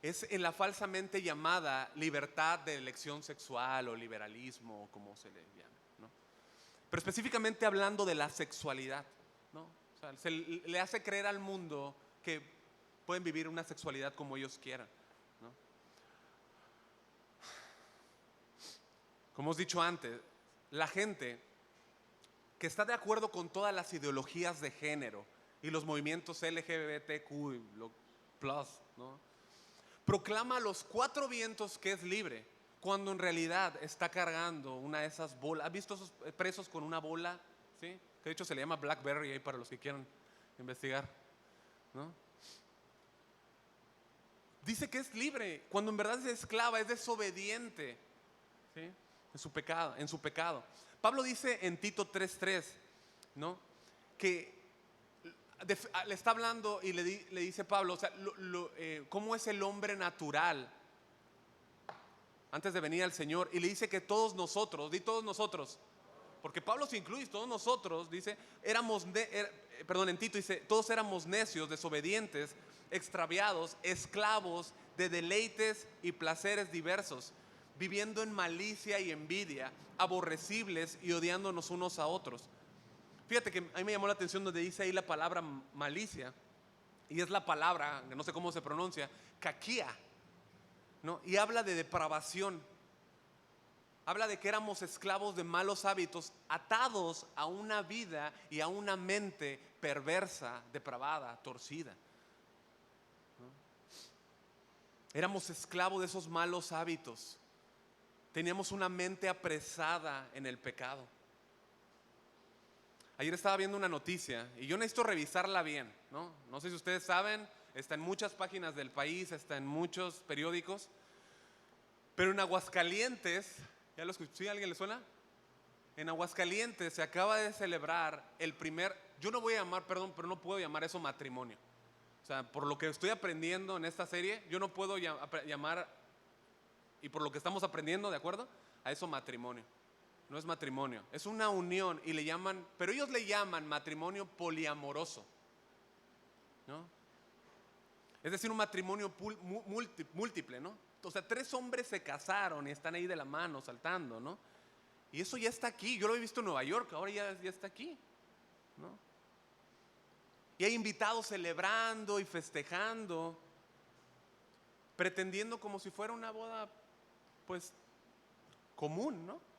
es en la falsamente llamada libertad de elección sexual o liberalismo, o como se le llama, ¿no? Pero específicamente hablando de la sexualidad, ¿no? O sea, se le hace creer al mundo que pueden vivir una sexualidad como ellos quieran, ¿no? Como hemos dicho antes, la gente que está de acuerdo con todas las ideologías de género y los movimientos LGBTQ+, ¿no?, proclama a los cuatro vientos que es libre, cuando en realidad está cargando una de esas bolas. ¿Has visto esos presos con una bola? ¿Sí? Que de hecho se le llama Blackberry ahí para los que quieran investigar, ¿no? Dice que es libre, cuando en verdad es esclava, es desobediente, ¿sí?, en su pecado. Pablo dice en Tito 3:3, ¿no?, que le está hablando y le dice Pablo, o sea, cómo es el hombre natural antes de venir al Señor, y le dice que todos nosotros, porque Pablo se incluye, todos nosotros, dice, en Tito dice, todos éramos necios, desobedientes, extraviados, esclavos de deleites y placeres diversos, viviendo en malicia y envidia, aborrecibles y odiándonos unos a otros. Fíjate que a mí me llamó la atención donde dice ahí la palabra malicia, y es la palabra, que no sé cómo se pronuncia, kakia, ¿no? Y habla de depravación, habla de que éramos esclavos de malos hábitos, atados a una vida y a una mente perversa, depravada, torcida, ¿no? Éramos esclavos de esos malos hábitos, teníamos una mente apresada en el pecado. Ayer estaba viendo una noticia y yo necesito revisarla bien, ¿no? No sé si ustedes saben, está en muchas páginas del país, está en muchos periódicos, pero en Aguascalientes, ¿ya lo escuché? ¿Sí? ¿A alguien le suena? En Aguascalientes se acaba de celebrar el primer, yo no voy a llamar, perdón, pero no puedo llamar eso matrimonio. O sea, por lo que estoy aprendiendo en esta serie, yo no puedo llamar, y por lo que estamos aprendiendo, ¿de acuerdo?, a eso matrimonio. No es matrimonio, es una unión y le llaman, pero ellos le llaman matrimonio poliamoroso, ¿no? Es decir, un matrimonio múltiple, ¿no? O sea, 3 hombres se casaron y están ahí de la mano saltando, ¿no? Y eso ya está aquí, yo lo he visto en Nueva York, ahora ya está aquí, ¿no? Y hay invitados celebrando y festejando, pretendiendo como si fuera una boda, pues, común, ¿no?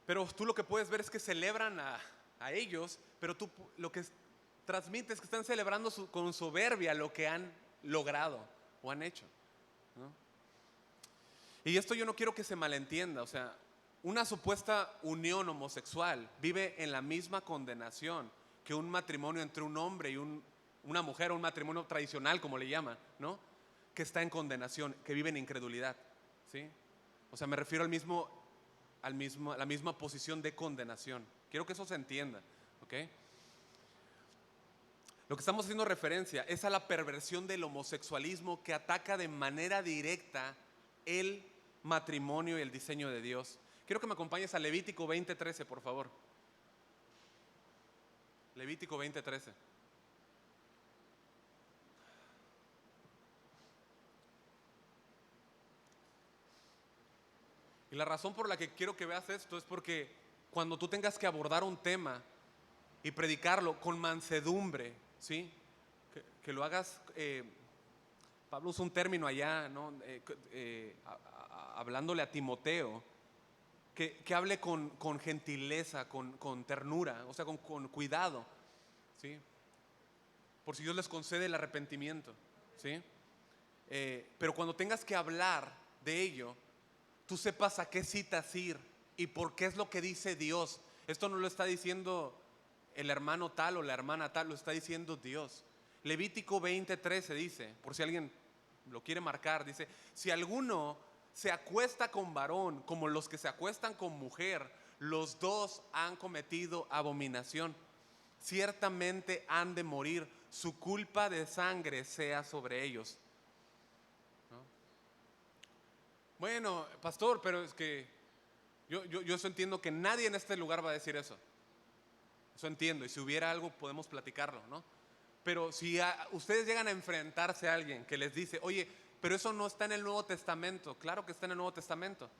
Pero tú lo que puedes ver es que celebran a ellos, pero tú lo que transmite es que están celebrando con soberbia lo que han logrado o han hecho, ¿no? Y esto yo no quiero que se malentienda, o sea, una supuesta unión homosexual vive en la misma condenación que un matrimonio entre un hombre y una mujer, o un matrimonio tradicional, como le llaman, ¿no? Que está en condenación, que vive en incredulidad, ¿sí? O sea, me refiero a la misma posición de condenación. Quiero que eso se entienda, ¿ok? Lo que estamos haciendo referencia es a la perversión del homosexualismo que ataca de manera directa el matrimonio y el diseño de Dios. Quiero que me acompañes a Levítico 20:13, por favor. Levítico 20:13. Y la razón por la que quiero que veas esto es porque cuando tú tengas que abordar un tema y predicarlo con mansedumbre, ¿sí? Que lo hagas, Pablo usa un término allá, ¿no? Hablándole a Timoteo, que hable con gentileza, con ternura, o sea, con cuidado, ¿sí? Por si Dios les concede el arrepentimiento, ¿sí? Pero cuando tengas que hablar de ello, tú sepas a qué citas ir y por qué es lo que dice Dios. Esto no lo está diciendo el hermano tal o la hermana tal, lo está diciendo Dios. Levítico 20:13 dice, por si alguien lo quiere marcar, dice: si alguno se acuesta con varón como los que se acuestan con mujer, los dos han cometido abominación. Ciertamente han de morir, su culpa de sangre sea sobre ellos. Bueno, pastor, pero es que yo eso entiendo que nadie en este lugar va a decir eso. Eso entiendo, y si hubiera algo podemos platicarlo, ¿no? Pero si ustedes llegan a enfrentarse a alguien que les dice: oye, pero eso no está en el Nuevo Testamento. Claro que está en el Nuevo Testamento,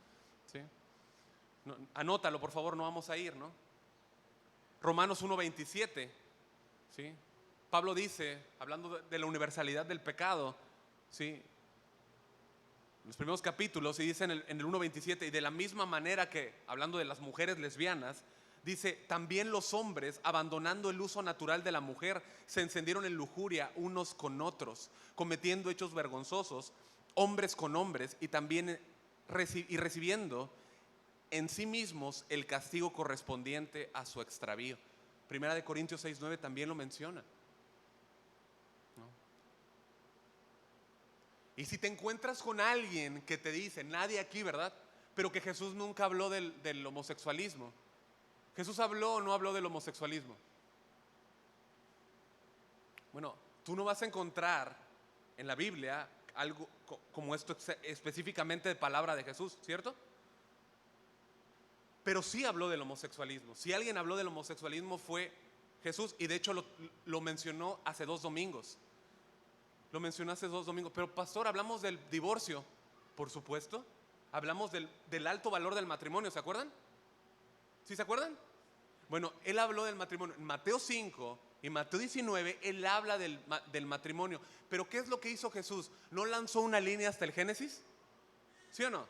¿sí? No, anótalo, por favor, no vamos a ir, ¿no? Romanos 1:27, ¿sí? Pablo dice, hablando de la universalidad del pecado, ¿sí? Los primeros capítulos, y dice en el 1:27, y de la misma manera que, hablando de las mujeres lesbianas, dice: también los hombres, abandonando el uso natural de la mujer, se encendieron en lujuria unos con otros, cometiendo hechos vergonzosos, hombres con hombres, y también recibiendo en sí mismos el castigo correspondiente a su extravío. Primera de Corintios 6:9 también lo menciona. Y si te encuentras con alguien que te dice, nadie aquí, ¿verdad?, pero que Jesús nunca habló del homosexualismo. ¿Jesús habló o no habló del homosexualismo? Bueno, tú no vas a encontrar en la Biblia algo como esto específicamente de palabra de Jesús, ¿cierto? Pero sí habló del homosexualismo. Si alguien habló del homosexualismo fue Jesús, y de hecho lo mencionó hace 2 domingos. Lo mencionó hace 2 domingos. Pero pastor, hablamos del divorcio. Por supuesto. Hablamos del alto valor del matrimonio, ¿se acuerdan? ¿Sí se acuerdan? Bueno, él habló del matrimonio. En Mateo 5 y Mateo 19, él habla del matrimonio. Pero ¿qué es lo que hizo Jesús? ¿No lanzó una línea hasta el Génesis? ¿Sí o no?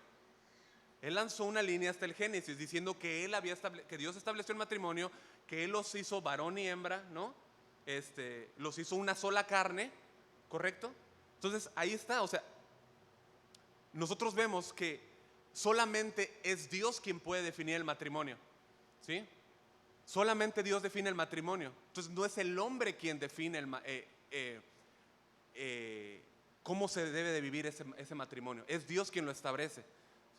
Él lanzó una línea hasta el Génesis diciendo que que Dios estableció el matrimonio, que Él los hizo varón y hembra, ¿no? Los hizo una sola carne, ¿correcto? Entonces ahí está, o sea, nosotros vemos que solamente es Dios quien puede definir el matrimonio, ¿sí? Solamente Dios define el matrimonio. Entonces no es el hombre quien define cómo se debe de vivir ese matrimonio. Es Dios quien lo establece,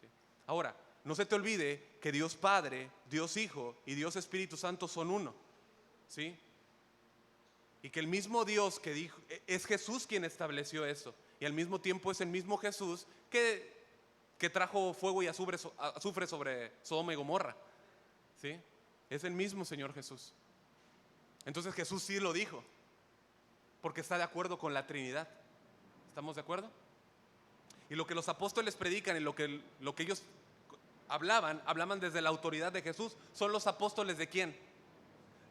¿sí? Ahora, no se te olvide que Dios Padre, Dios Hijo y Dios Espíritu Santo son uno, ¿sí? Y que el mismo Dios que dijo, es Jesús quien estableció eso. Y al mismo tiempo es el mismo Jesús que trajo fuego y azufre sobre Sodoma y Gomorra, ¿sí? Es el mismo Señor Jesús. Entonces Jesús sí lo dijo, porque está de acuerdo con la Trinidad. ¿Estamos de acuerdo? Y lo que los apóstoles predican y lo que ellos hablaban desde la autoridad de Jesús. ¿Son los apóstoles de quién?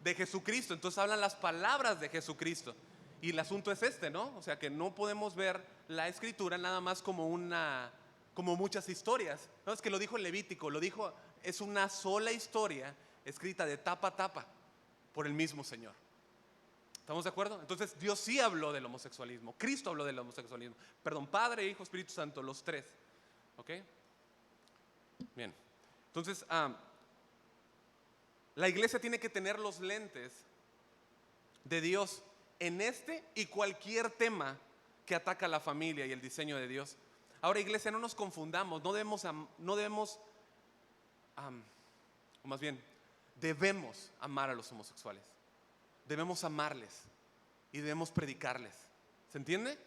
De Jesucristo. Entonces hablan las palabras de Jesucristo. Y el asunto es ¿no? O sea, que no podemos ver la escritura nada más como muchas historias. No, es que lo dijo en Levítico, es una sola historia escrita de tapa a tapa por el mismo Señor. ¿Estamos de acuerdo? Entonces Dios sí habló del homosexualismo. Cristo habló del homosexualismo. Perdón, Padre, Hijo, Espíritu Santo, los tres. ¿Ok? Bien. Entonces, la iglesia tiene que tener los lentes de Dios en este y cualquier tema que ataca a la familia y el diseño de Dios. Ahora, iglesia, no nos confundamos. O más bien, debemos amar a los homosexuales. Debemos amarles y debemos predicarles. ¿Se entiende?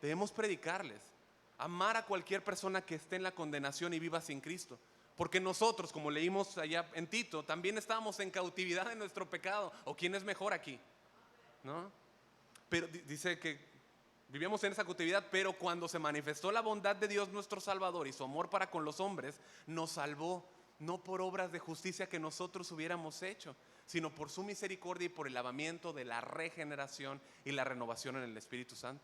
Debemos predicarles. Amar a cualquier persona que esté en la condenación y viva sin Cristo. Porque nosotros, como leímos allá en Tito, también estábamos en cautividad en nuestro pecado. ¿O quién es mejor aquí? ¿No? Pero dice que vivíamos en esa cautividad, pero cuando se manifestó la bondad de Dios nuestro Salvador y su amor para con los hombres, nos salvó, no por obras de justicia que nosotros hubiéramos hecho, sino por su misericordia y por el lavamiento de la regeneración y la renovación en el Espíritu Santo.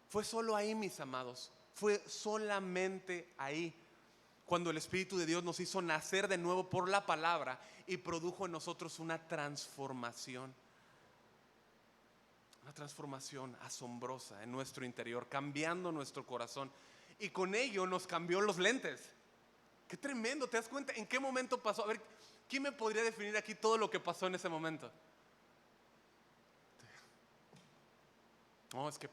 Fue solo ahí, mis amados, fue solamente ahí cuando el Espíritu de Dios nos hizo nacer de nuevo por la palabra y produjo en nosotros una transformación asombrosa en nuestro interior, cambiando nuestro corazón, y con ello nos cambió los lentes. Qué tremendo, ¿te das cuenta en qué momento pasó? A ver, ¿quién me podría definir aquí todo lo que pasó en ese momento? No, es que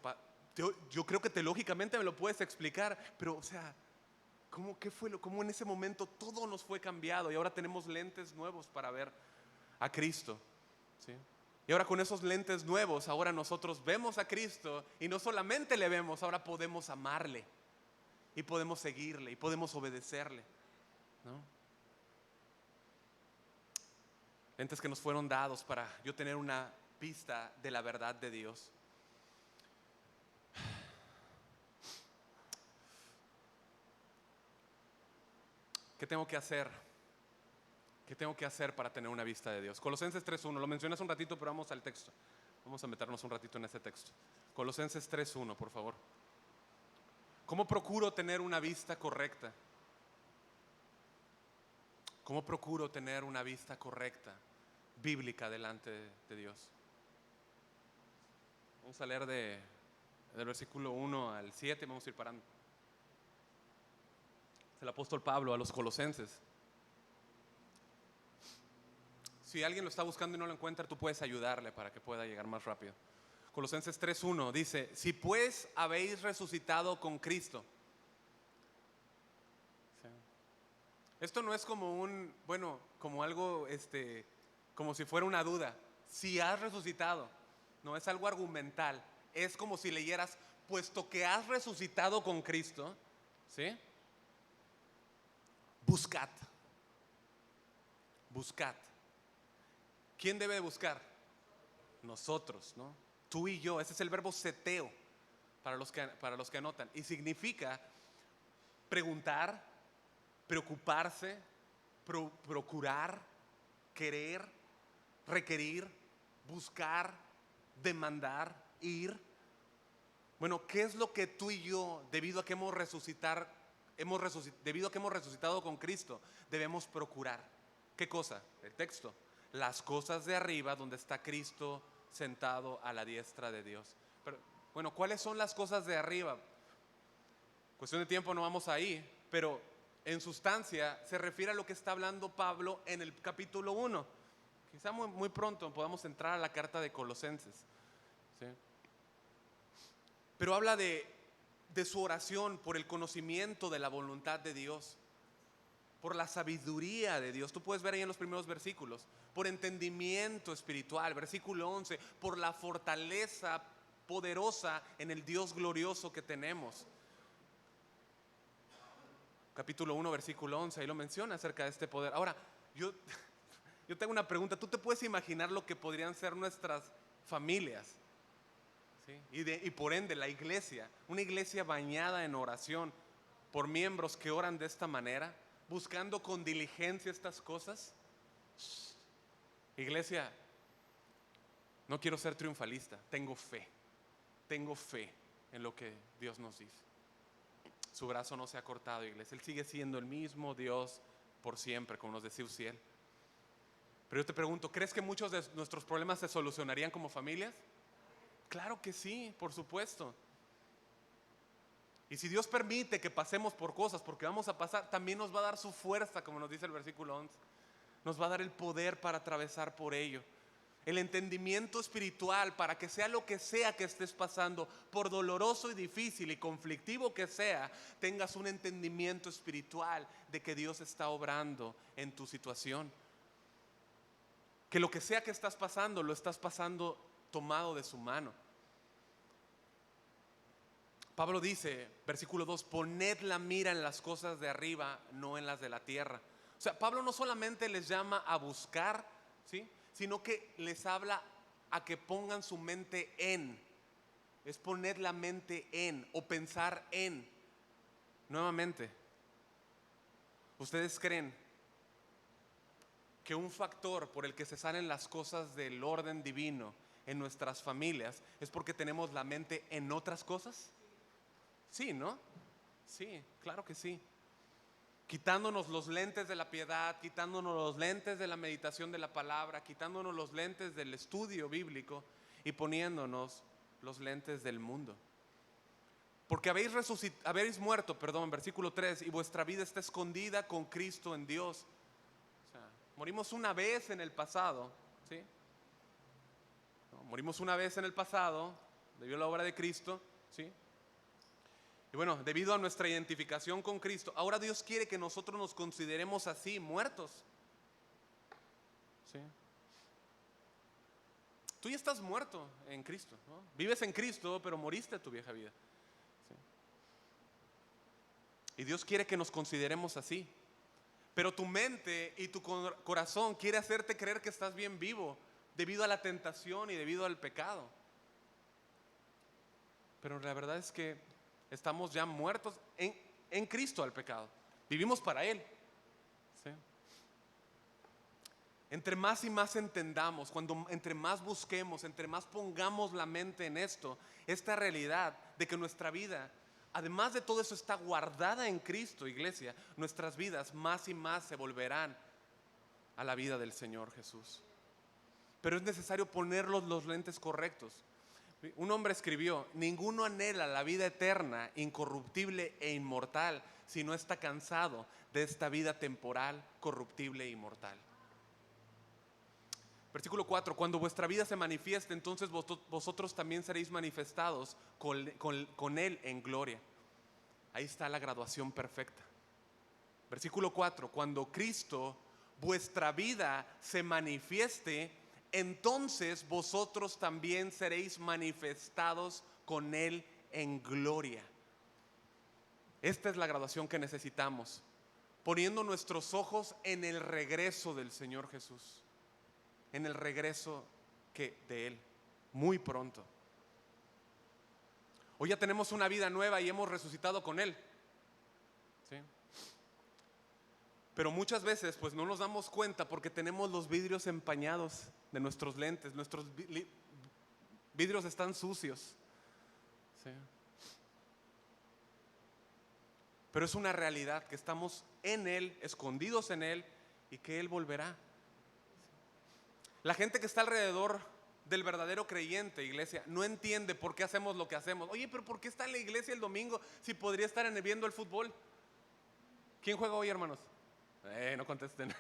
yo creo que teológicamente me lo puedes explicar, pero o sea, ¿cómo en ese momento todo nos fue cambiado y ahora tenemos lentes nuevos para ver a Cristo? ¿Sí? Y ahora con esos lentes nuevos, ahora nosotros vemos a Cristo y no solamente le vemos, ahora podemos amarle y podemos seguirle y podemos obedecerle, ¿no? Lentes que nos fueron dados para yo tener una vista de la verdad de Dios. ¿Qué tengo que hacer? ¿Qué tengo que hacer para tener una vista de Dios? Colosenses 3.1, lo mencionas un ratito, pero vamos al texto. Vamos a meternos un ratito en ese texto. Colosenses 3.1, por favor. ¿Cómo procuro tener una vista correcta? ¿Cómo procuro tener una vista correcta, bíblica, delante de Dios? Vamos a leer del versículo 1 al 7, vamos a ir parando. Es el apóstol Pablo a los colosenses. Si alguien lo está buscando y no lo encuentra, tú puedes ayudarle para que pueda llegar más rápido. Colosenses 3.1 dice: si pues habéis resucitado con Cristo. ¿Sí? Esto no es como como algo, como si fuera una duda. Si has resucitado, no es algo argumental. Es como si leyeras: puesto que has resucitado con Cristo, ¿sí? Buscad. ¿Quién debe buscar? Nosotros, ¿no? Tú y yo. Ese es el verbo seteo, para los que anotan, y significa preguntar, preocuparse, procurar, querer, requerir, buscar, demandar, ir. Bueno, ¿qué es lo que tú y yo, debido a que hemos resucitado con Cristo, debemos procurar? ¿Qué cosa? El texto: las cosas de arriba, donde está Cristo sentado a la diestra de Dios. Pero, bueno, ¿cuáles son las cosas de arriba? Cuestión de tiempo, no vamos ahí, pero en sustancia se refiere a lo que está hablando Pablo en el capítulo 1. Quizá muy pronto podamos entrar a la carta de Colosenses, ¿sí? Pero habla de su oración por el conocimiento de la voluntad de Dios, por la sabiduría de Dios. Tú puedes ver ahí en los primeros versículos: por entendimiento espiritual, versículo 11, por la fortaleza poderosa en el Dios glorioso que tenemos. Capítulo 1, versículo 11, ahí lo menciona acerca de este poder. Ahora, yo tengo una pregunta. ¿Tú te puedes imaginar lo que podrían ser nuestras familias? ¿Sí? Y por ende la iglesia, una iglesia bañada en oración, por miembros que oran de esta manera, buscando con diligencia estas cosas. Iglesia, no quiero ser triunfalista, tengo fe en lo que Dios nos dice. Su brazo no se ha cortado, iglesia. Él sigue siendo el mismo Dios por siempre, como nos decía Uziel. Pero yo te pregunto, ¿crees que muchos de nuestros problemas se solucionarían como familias? Claro que sí, por supuesto. Y si Dios permite que pasemos por cosas, porque vamos a pasar, también nos va a dar su fuerza, como nos dice el versículo 11. Nos va a dar el poder para atravesar por ello. El entendimiento espiritual para que sea lo que sea que estés pasando, por doloroso y difícil y conflictivo que sea, tengas un entendimiento espiritual de que Dios está obrando en tu situación. Que lo que sea que estás pasando, lo estás pasando tomado de su mano. Pablo dice, versículo 2, poned la mira en las cosas de arriba, no en las de la tierra. O sea, Pablo no solamente les llama a buscar, ¿sí?, sino que les habla a que pongan su mente en. Es poner la mente en o pensar en. Nuevamente, ¿ustedes creen que un factor por el que se salen las cosas del orden divino en nuestras familias es porque tenemos la mente en otras cosas? Sí, ¿no? Sí, claro que sí. Quitándonos los lentes de la piedad, quitándonos los lentes de la meditación de la palabra, quitándonos los lentes del estudio bíblico y poniéndonos los lentes del mundo. Porque habéis muerto, versículo 3, y vuestra vida está escondida con Cristo en Dios. O sea, morimos una vez en el pasado, ¿sí? No, morimos una vez en el pasado, debido a la obra de Cristo, ¿sí? Y bueno, debido a nuestra identificación con Cristo, ahora Dios quiere que nosotros nos consideremos así, muertos. ¿Sí? Tú ya estás muerto en Cristo, ¿no? Vives en Cristo, pero moriste tu vieja vida. ¿Sí? Y Dios quiere que nos consideremos así. Pero tu mente y tu corazón quiere hacerte creer que estás bien vivo debido a la tentación y debido al pecado. Pero la verdad es que estamos ya muertos en Cristo al pecado. Vivimos para Él. ¿Sí? Entre más y más entendamos, entre más busquemos, entre más pongamos la mente en esta realidad de que nuestra vida, además de todo eso, está guardada en Cristo, iglesia, nuestras vidas más y más se volverán a la vida del Señor Jesús. Pero es necesario ponerlos los lentes correctos. Un hombre escribió, ninguno anhela la vida eterna, incorruptible e inmortal, si no está cansado de esta vida temporal, corruptible e inmortal. Versículo 4, cuando vuestra vida se manifieste, entonces vosotros también seréis manifestados con Él en gloria. Ahí está la graduación perfecta. Versículo 4, cuando Cristo, vuestra vida, se manifieste, entonces vosotros también seréis manifestados con Él en gloria. Esta es la graduación que necesitamos, poniendo nuestros ojos en el regreso del Señor Jesús, en el regreso de Él, muy pronto. Hoy ya tenemos una vida nueva y hemos resucitado con Él, ¿sí? Pero muchas veces pues no nos damos cuenta porque tenemos los vidrios empañados de nuestros lentes, nuestros vidrios están sucios, ¿sí? Pero es una realidad que estamos en Él, escondidos en Él y que Él volverá. La gente que está alrededor del verdadero creyente, iglesia, no entiende por qué hacemos lo que hacemos. Oye, pero ¿por qué está en la iglesia el domingo si podría estar viendo el fútbol? ¿Quién juega hoy, hermanos? No contesten.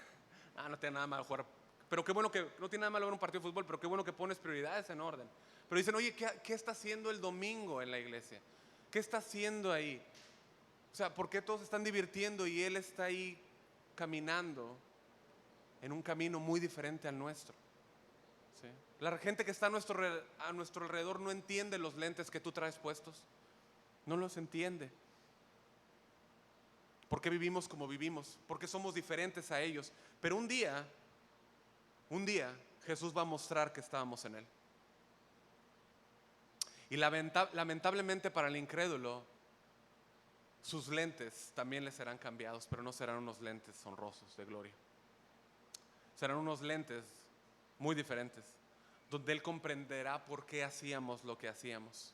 No tiene nada malo jugar. Pero qué bueno que, no tiene nada malo ver un partido de fútbol, pero qué bueno que pones prioridades en orden. Pero dicen, oye, ¿qué está haciendo el domingo en la iglesia? ¿Qué está haciendo ahí? O sea, ¿por qué todos se están divirtiendo y él está ahí caminando en un camino muy diferente al nuestro? ¿Sí? La gente que está a nuestro alrededor no entiende los lentes que tú traes puestos. No los entiende. ¿Por qué vivimos como vivimos? ¿Por qué somos diferentes a ellos? Pero un día Jesús va a mostrar que estábamos en Él. Y lamentablemente para el incrédulo, sus lentes también le serán cambiados, pero no serán unos lentes honrosos de gloria. Serán unos lentes muy diferentes, donde Él comprenderá por qué hacíamos lo que hacíamos.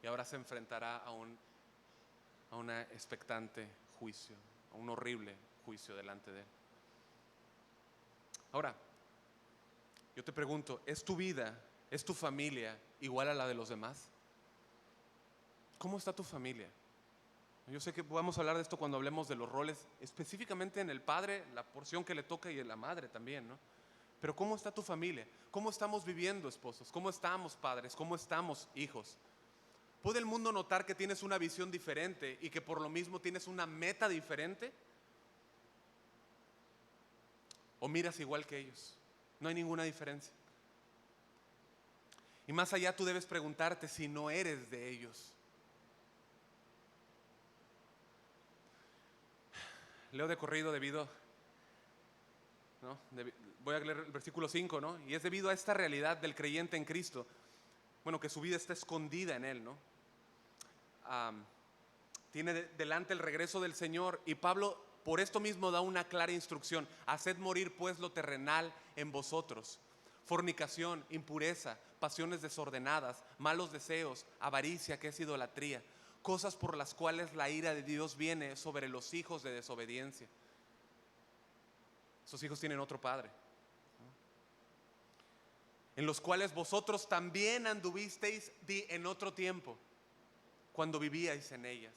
Y ahora se enfrentará a una expectante juicio, a un horrible juicio delante de Él. Ahora, Yo te pregunto, ¿es tu vida, es tu familia igual a la de los demás? ¿Cómo está tu familia? Yo sé que vamos a hablar de esto cuando hablemos de los roles, específicamente en el padre, la porción que le toca, y en la madre también, ¿no? Pero ¿cómo está tu familia? ¿Cómo estamos viviendo, esposos? ¿Cómo estamos, padres? ¿Cómo estamos, hijos? ¿Puede el mundo notar que tienes una visión diferente y que por lo mismo tienes una meta diferente? ¿O miras igual que ellos? No hay ninguna diferencia. Y más allá, tú debes preguntarte si no eres de ellos. Leo de corrido ¿no? Voy a leer el versículo 5, ¿no? Y es debido a esta realidad del creyente en Cristo, bueno, que su vida está escondida en Él, ¿no? Tiene delante el regreso del Señor, y Pablo por esto mismo da una clara instrucción: haced morir pues lo terrenal en vosotros: fornicación, impureza, pasiones desordenadas, malos deseos, avaricia, que es idolatría, cosas por las cuales la ira de Dios viene sobre los hijos de desobediencia. Esos hijos tienen otro padre, en los cuales vosotros también anduvisteis en otro tiempo, cuando vivíais en ellas.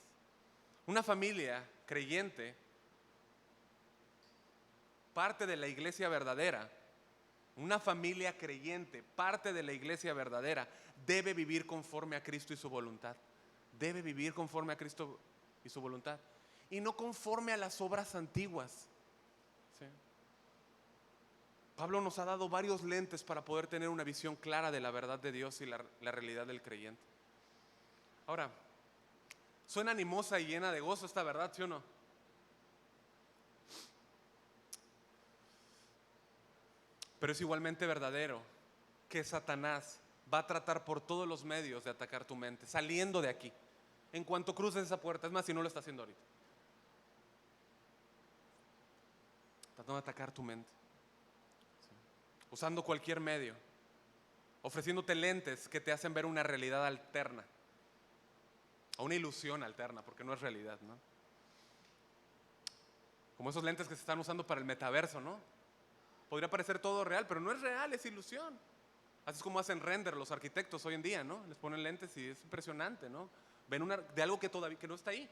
Una familia creyente, parte de la iglesia verdadera, una familia creyente, parte de la iglesia verdadera, debe vivir conforme a Cristo y su voluntad. Debe vivir conforme a Cristo y su voluntad, y no conforme a las obras antiguas. ¿Sí? Pablo nos ha dado varios lentes para poder tener una visión clara de la verdad de Dios y la realidad del creyente. Ahora, suena animosa y llena de gozo esta verdad, ¿sí o no? Pero es igualmente verdadero que Satanás va a tratar por todos los medios de atacar tu mente, saliendo de aquí, en cuanto cruces esa puerta. Es más, si no lo está haciendo ahorita, tratando de atacar tu mente, usando cualquier medio, ofreciéndote lentes que te hacen ver una realidad alterna, o una ilusión alterna, porque no es realidad, ¿no? Como esos lentes que se están usando para el metaverso, ¿no? Podría parecer todo real, pero no es real, es ilusión. Así es como hacen render los arquitectos hoy en día, ¿no? Les ponen lentes y es impresionante, ¿no? Ven de algo que todavía que no está ahí.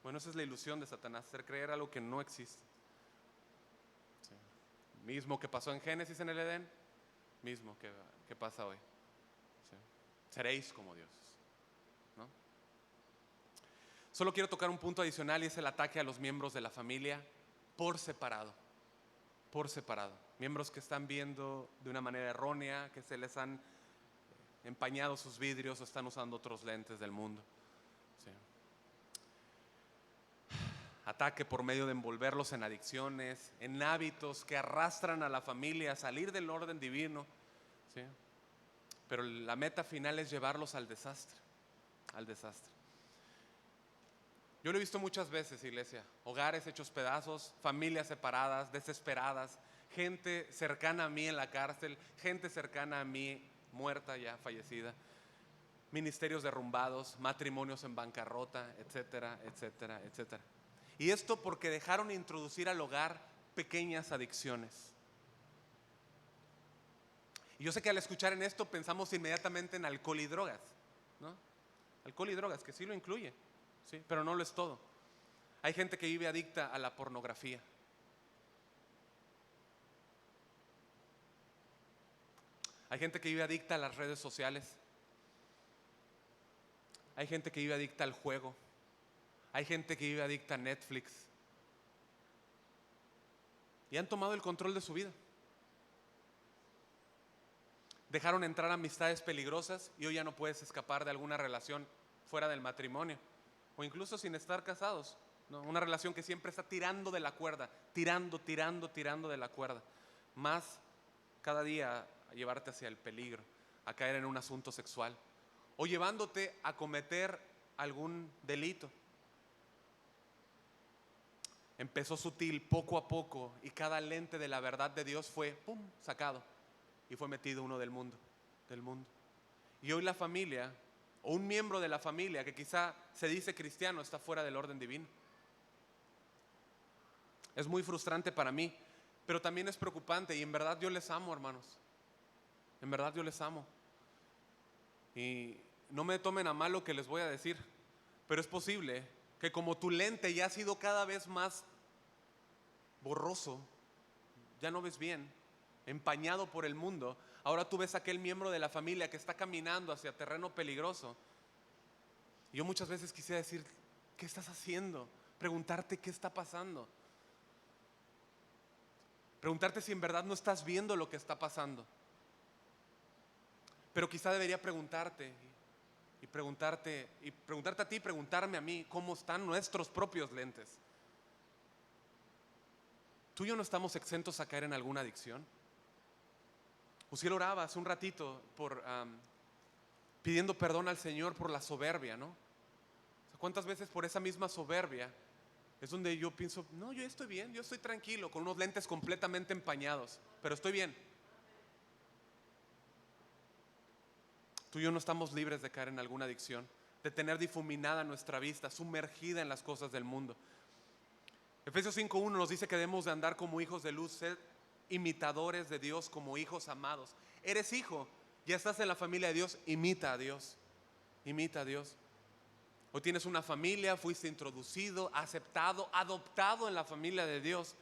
Bueno, esa es la ilusión de Satanás, hacer creer algo que no existe. Sí. Mismo que pasó en Génesis en el Edén, mismo que pasa hoy. Sí. Seréis como dioses, ¿no? Solo quiero tocar un punto adicional, y es el ataque a los miembros de la familia por separado. Por separado. Miembros que están viendo de una manera errónea, que se les han empañado sus vidrios o están usando otros lentes del mundo. Sí. Ataque por medio de envolverlos en adicciones, en hábitos que arrastran a la familia a salir del orden divino. ¿Sí? Pero la meta final es llevarlos al desastre. Al desastre. Yo lo he visto muchas veces, iglesia: hogares hechos pedazos, familias separadas, desesperadas, gente cercana a mí en la cárcel, gente cercana a mí muerta, ya fallecida, ministerios derrumbados, matrimonios en bancarrota, etcétera, etcétera, etcétera. Y esto porque dejaron introducir al hogar pequeñas adicciones. Y yo sé que al escuchar en esto pensamos inmediatamente en alcohol y drogas, ¿no? Alcohol y drogas, que sí lo incluye, ¿sí? Pero no lo es todo. Hay gente que vive adicta a la pornografía. Hay gente que vive adicta a las redes sociales. Hay gente que vive adicta al juego. Hay gente que vive adicta a Netflix. Y han tomado el control de su vida. Dejaron entrar amistades peligrosas y hoy ya no puedes escapar de alguna relación fuera del matrimonio, o incluso sin estar casados, ¿no? Una relación que siempre está tirando de la cuerda, tirando de la cuerda, más cada día a llevarte hacia el peligro, a caer en un asunto sexual, o llevándote a cometer algún delito. Empezó sutil, poco a poco, y cada lente de la verdad de Dios fue ¡pum!, sacado, y fue metido uno del mundo. Y hoy la familia, o un miembro de la familia que quizá se dice cristiano, está fuera del orden divino. Es muy frustrante para mí, pero también es preocupante, y en verdad yo les amo, hermanos. En verdad yo les amo. Y no me tomen a mal lo que les voy a decir, pero es posible que como tu lente ya ha sido cada vez más borroso, ya no ves bien, empañado por el mundo, ahora tú ves a aquel miembro de la familia que está caminando hacia terreno peligroso. Y yo muchas veces quisiera decir, ¿qué estás haciendo? Preguntarte qué está pasando. Preguntarte si en verdad no estás viendo lo que está pasando. Pero quizá debería preguntarte a ti, preguntarme a mí, ¿cómo están nuestros propios lentes? ¿Tú y yo no estamos exentos a caer en alguna adicción? Uciel oraba hace un ratito pidiendo perdón al Señor por la soberbia, ¿no? O sea, ¿cuántas veces por esa misma soberbia es donde yo pienso, no, yo estoy bien, yo estoy tranquilo, con unos lentes completamente empañados, pero estoy bien? Tú y yo no estamos libres de caer en alguna adicción, de tener difuminada nuestra vista, sumergida en las cosas del mundo. Efesios 5:1 nos dice que debemos de andar como hijos de luz, ser imitadores de Dios como hijos amados. Eres hijo, ya estás en la familia de Dios, imita a Dios, imita a Dios. Hoy tienes una familia, fuiste introducido, aceptado, adoptado en la familia de Dios,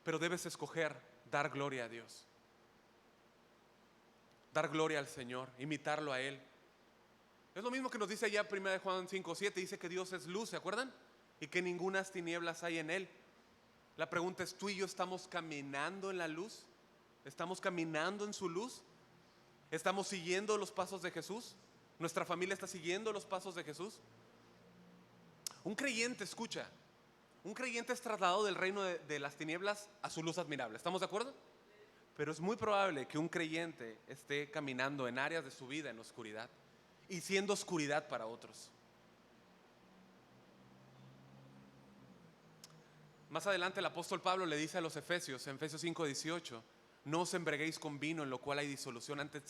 pero debes escoger dar gloria a Dios, dar gloria al Señor, imitarlo a Él. Es lo mismo que nos dice allá 1 Juan 5:7, dice que Dios es luz, ¿se acuerdan? Y que ningunas tinieblas hay en Él. La pregunta es, ¿tú y yo estamos caminando en la luz? ¿Estamos caminando en su luz? ¿Estamos siguiendo los pasos de Jesús? ¿Nuestra familia está siguiendo los pasos de Jesús? Un creyente, escucha, un creyente es trasladado del reino de las tinieblas a su luz admirable. ¿Estamos de acuerdo? Pero es muy probable que un creyente esté caminando en áreas de su vida en oscuridad y siendo oscuridad para otros. Más adelante el apóstol Pablo le dice a los Efesios, en Efesios 5:18, no os embriaguéis con vino en lo cual hay disolución, antes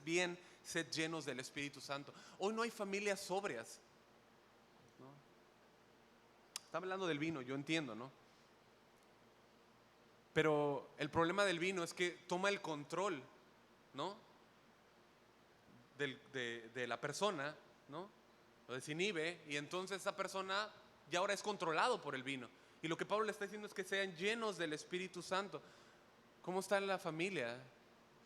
bien sed llenos del Espíritu Santo. Hoy no hay familias sobrias, ¿no? Está hablando del vino, yo entiendo, ¿no? Pero el problema del vino es que toma el control, ¿no? de la persona, ¿no? Lo desinhibe y entonces esa persona ya ahora es controlado por el vino. Y lo que Pablo le está diciendo es que sean llenos del Espíritu Santo. ¿Cómo está la familia?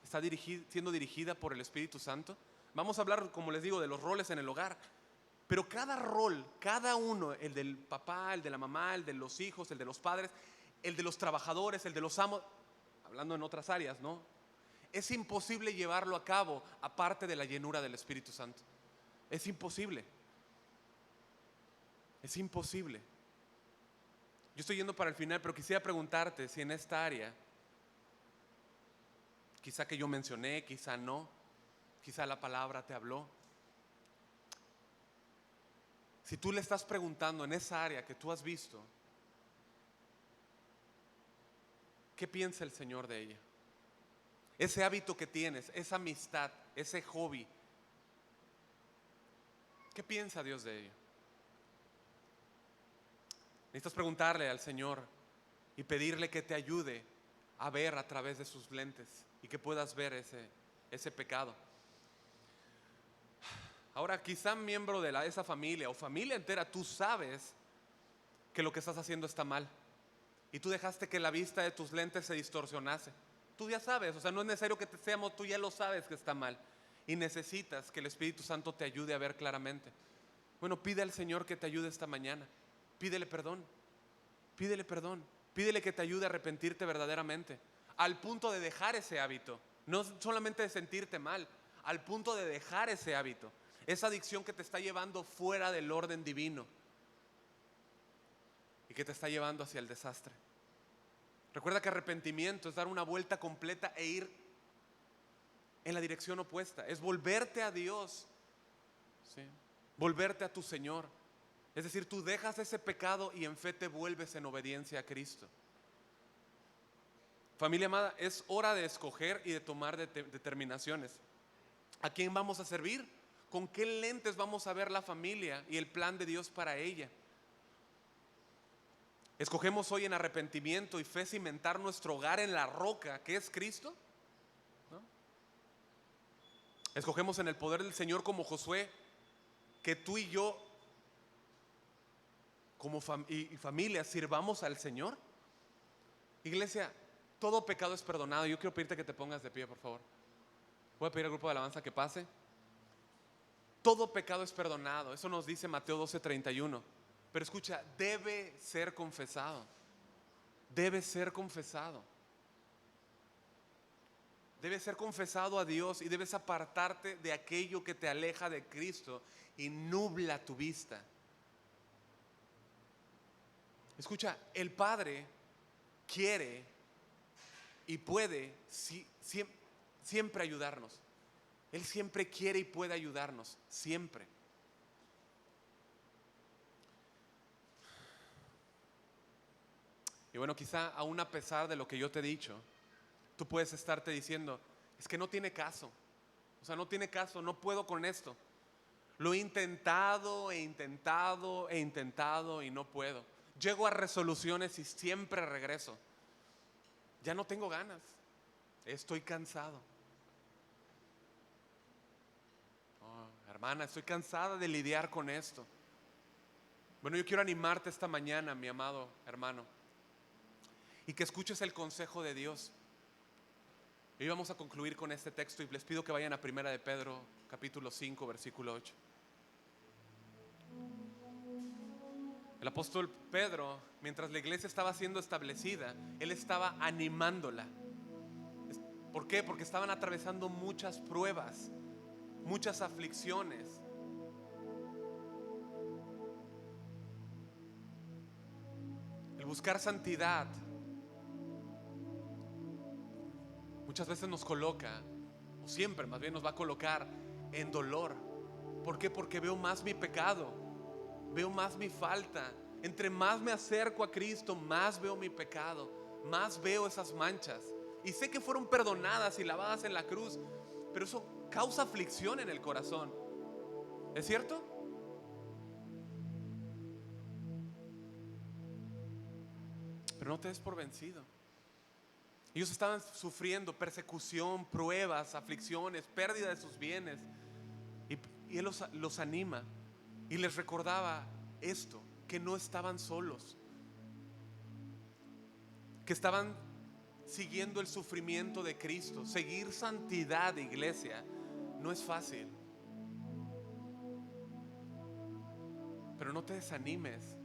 ¿Está siendo dirigida por el Espíritu Santo? Vamos a hablar, como les digo, de los roles en el hogar. Pero cada rol, cada uno, el del papá, el de la mamá, el de los hijos, el de los padres, el de los trabajadores, el de los amos, hablando en otras áreas, ¿no? Es imposible llevarlo a cabo aparte de la llenura del Espíritu Santo. Es imposible. Es imposible. Yo estoy yendo para el final, pero quisiera preguntarte si en esta área, quizá que yo mencioné, quizá no, quizá la palabra te habló. Si tú le estás preguntando en esa área que tú has visto, ¿qué piensa el Señor de ella? Ese hábito que tienes, esa amistad, ese hobby, ¿qué piensa Dios de ello? Necesitas preguntarle al Señor y pedirle que te ayude a ver a través de sus lentes y que puedas ver ese pecado. Ahora, quizá miembro de esa familia o familia entera, tú sabes que lo que estás haciendo está mal y tú dejaste que la vista de tus lentes se distorsionase. Tú ya sabes, o sea, no es necesario que te seamos, tú ya lo sabes que está mal y necesitas que el Espíritu Santo te ayude a ver claramente. Bueno, pide al Señor que te ayude esta mañana. Pídele perdón, pídele que te ayude a arrepentirte verdaderamente, al punto de dejar ese hábito, no solamente de sentirte mal, al punto de dejar ese hábito, esa adicción que te está llevando fuera del orden divino y que te está llevando hacia el desastre. Recuerda que arrepentimiento es dar una vuelta completa e ir en la dirección opuesta, es volverte a Dios, ¿sí? Volverte a tu Señor. Es decir, tú dejas ese pecado y en fe te vuelves en obediencia a Cristo. Familia amada, es hora de escoger y de tomar determinaciones. ¿A quién vamos a servir? ¿Con qué lentes vamos a ver la familia y el plan de Dios para ella? ¿Escogemos hoy en arrepentimiento y fe cimentar nuestro hogar en la roca que es Cristo? ¿no? Escogemos en el poder del Señor como Josué, que tú y yo como familia sirvamos al Señor. Iglesia, todo pecado es perdonado. Yo quiero pedirte que te pongas de pie, por favor. Voy a pedir al grupo de alabanza que pase. Todo pecado es perdonado. Eso nos dice Mateo 12:31. Pero escucha, debe ser confesado. Debe ser confesado. Debes ser confesado a Dios y debes apartarte de aquello que te aleja de Cristo y nubla tu vista. Escucha, el Padre quiere y puede siempre ayudarnos. Él siempre quiere y puede ayudarnos, siempre. Y bueno, quizá aún a pesar de lo que yo te he dicho, tú puedes estarte diciendo, es que no tiene caso. O sea, no tiene caso, no puedo con esto. Lo he intentado y no puedo. Llego a resoluciones y siempre regreso. Ya no tengo ganas. Estoy cansado. Oh, hermana, estoy cansada de lidiar con esto. Bueno, yo quiero animarte esta mañana, mi amado hermano, y que escuches el consejo de Dios. Y vamos a concluir con este texto y les pido que vayan a 1 de Pedro, capítulo 5, versículo 8. El apóstol Pedro, mientras la iglesia estaba siendo establecida, él estaba animándola. ¿Por qué? Porque estaban atravesando muchas pruebas, muchas aflicciones. El buscar santidad muchas veces nos coloca, o siempre más bien nos va a colocar en dolor. ¿Por qué? Porque veo más mi pecado, veo más mi falta. Entre más me acerco a Cristo, más veo mi pecado, más veo esas manchas. Y sé que fueron perdonadas y lavadas en la cruz, pero eso causa aflicción en el corazón. ¿Es cierto? Pero no te des por vencido. Ellos estaban sufriendo persecución, pruebas, aflicciones, pérdida de sus bienes. Y Él los anima y les recordaba esto, que no estaban solos, que estaban siguiendo el sufrimiento de Cristo. Seguir santidad, iglesia, no es fácil. Pero no te desanimes.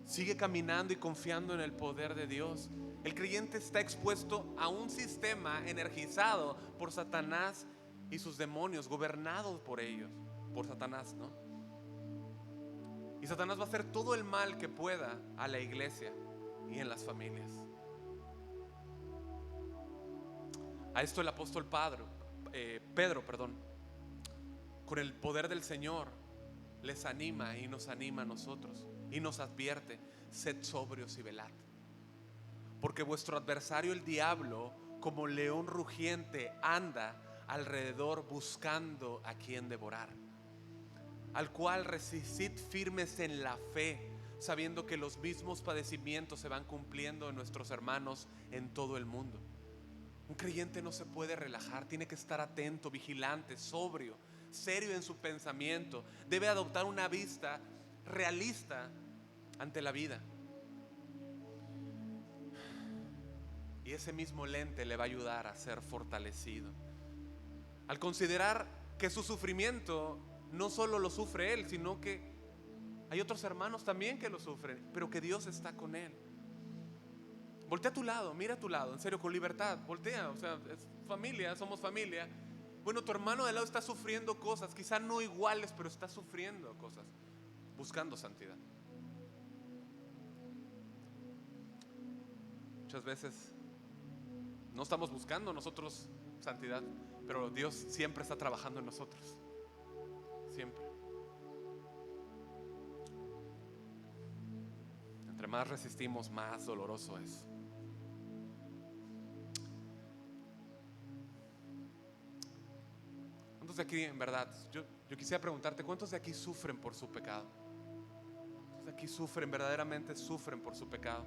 Sigue caminando y confiando en el poder de Dios. El creyente está expuesto a un sistema energizado por Satanás y sus demonios, gobernados por ellos, por Satanás, ¿no? Y Satanás va a hacer todo el mal que pueda a la iglesia y en las familias. A esto el apóstol Pedro, con el poder del Señor, les anima y nos anima a nosotros y nos advierte: sed sobrios y velad, porque vuestro adversario el diablo, como león rugiente, anda alrededor buscando a quien devorar, al cual resistid firmes en la fe, sabiendo que los mismos padecimientos se van cumpliendo en nuestros hermanos en todo el mundo. Un creyente no se puede relajar, tiene que estar atento, vigilante, sobrio, serio en su pensamiento. Debe adoptar una vista realista ante la vida. Y ese mismo lente le va a ayudar a ser fortalecido. Al considerar que su sufrimiento no solo lo sufre él, sino que hay otros hermanos también que lo sufren, pero que Dios está con él. Voltea a tu lado, mira a tu lado, en serio, con libertad. Voltea, o sea, es familia, somos familia. Bueno, tu hermano de lado está sufriendo cosas, quizá no iguales, pero está sufriendo cosas, buscando santidad. Muchas veces no estamos buscando nosotros santidad, pero Dios siempre está trabajando en nosotros. Siempre. Entre más resistimos, más doloroso es. ¿Cuántos de aquí, en verdad, yo quisiera preguntarte, cuántos de aquí sufren por su pecado? ¿Cuántos de aquí sufren, verdaderamente sufren por su pecado?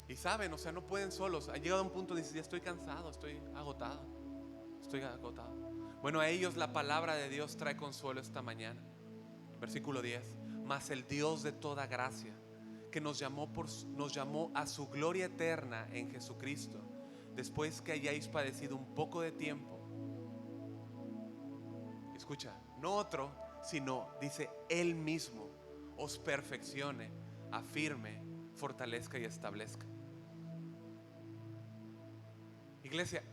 Y saben, o sea, no pueden solos. Han llegado a un punto de decir, ya estoy cansado, estoy agotado. Estoy agotado. Bueno, a ellos la palabra de Dios trae consuelo esta mañana. Versículo 10. Mas el Dios de toda gracia, que nos llamó a su gloria eterna en Jesucristo, después que hayáis padecido un poco de tiempo. Escucha, no otro, sino, dice, Él mismo os perfeccione, afirme, fortalezca y establezca. Iglesia,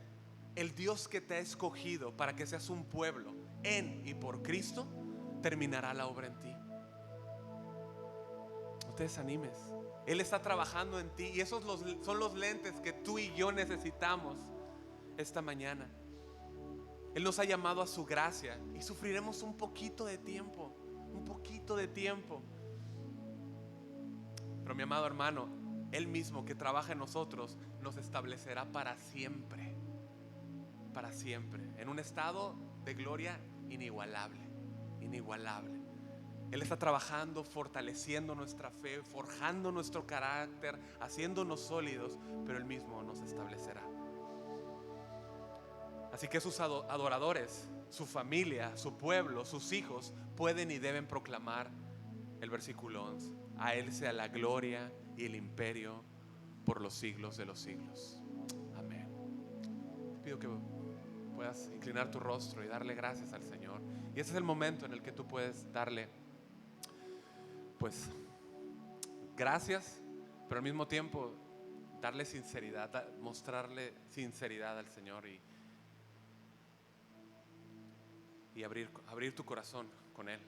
el Dios que te ha escogido para que seas un pueblo en y por Cristo, terminará la obra en ti. No te desanimes. Él está trabajando en ti y esos son los lentes que tú y yo necesitamos esta mañana. Él nos ha llamado a su gracia y sufriremos un poquito de tiempo. Un poquito de tiempo. Pero mi amado hermano, Él mismo que trabaja en nosotros nos establecerá para siempre. Para siempre. En un estado de gloria inigualable. Inigualable. Él está trabajando, fortaleciendo nuestra fe, forjando nuestro carácter, haciéndonos sólidos, pero Él mismo nos establecerá. Así que sus adoradores, su familia, su pueblo, sus hijos pueden y deben proclamar el versículo 11. A Él sea la gloria y el imperio por los siglos de los siglos. Amén. Te pido que puedas inclinar tu rostro y darle gracias al Señor. Y ese es el momento en el que tú puedes darle, pues, gracias, pero al mismo tiempo darle sinceridad, mostrarle sinceridad al Señor y abrir tu corazón con Él.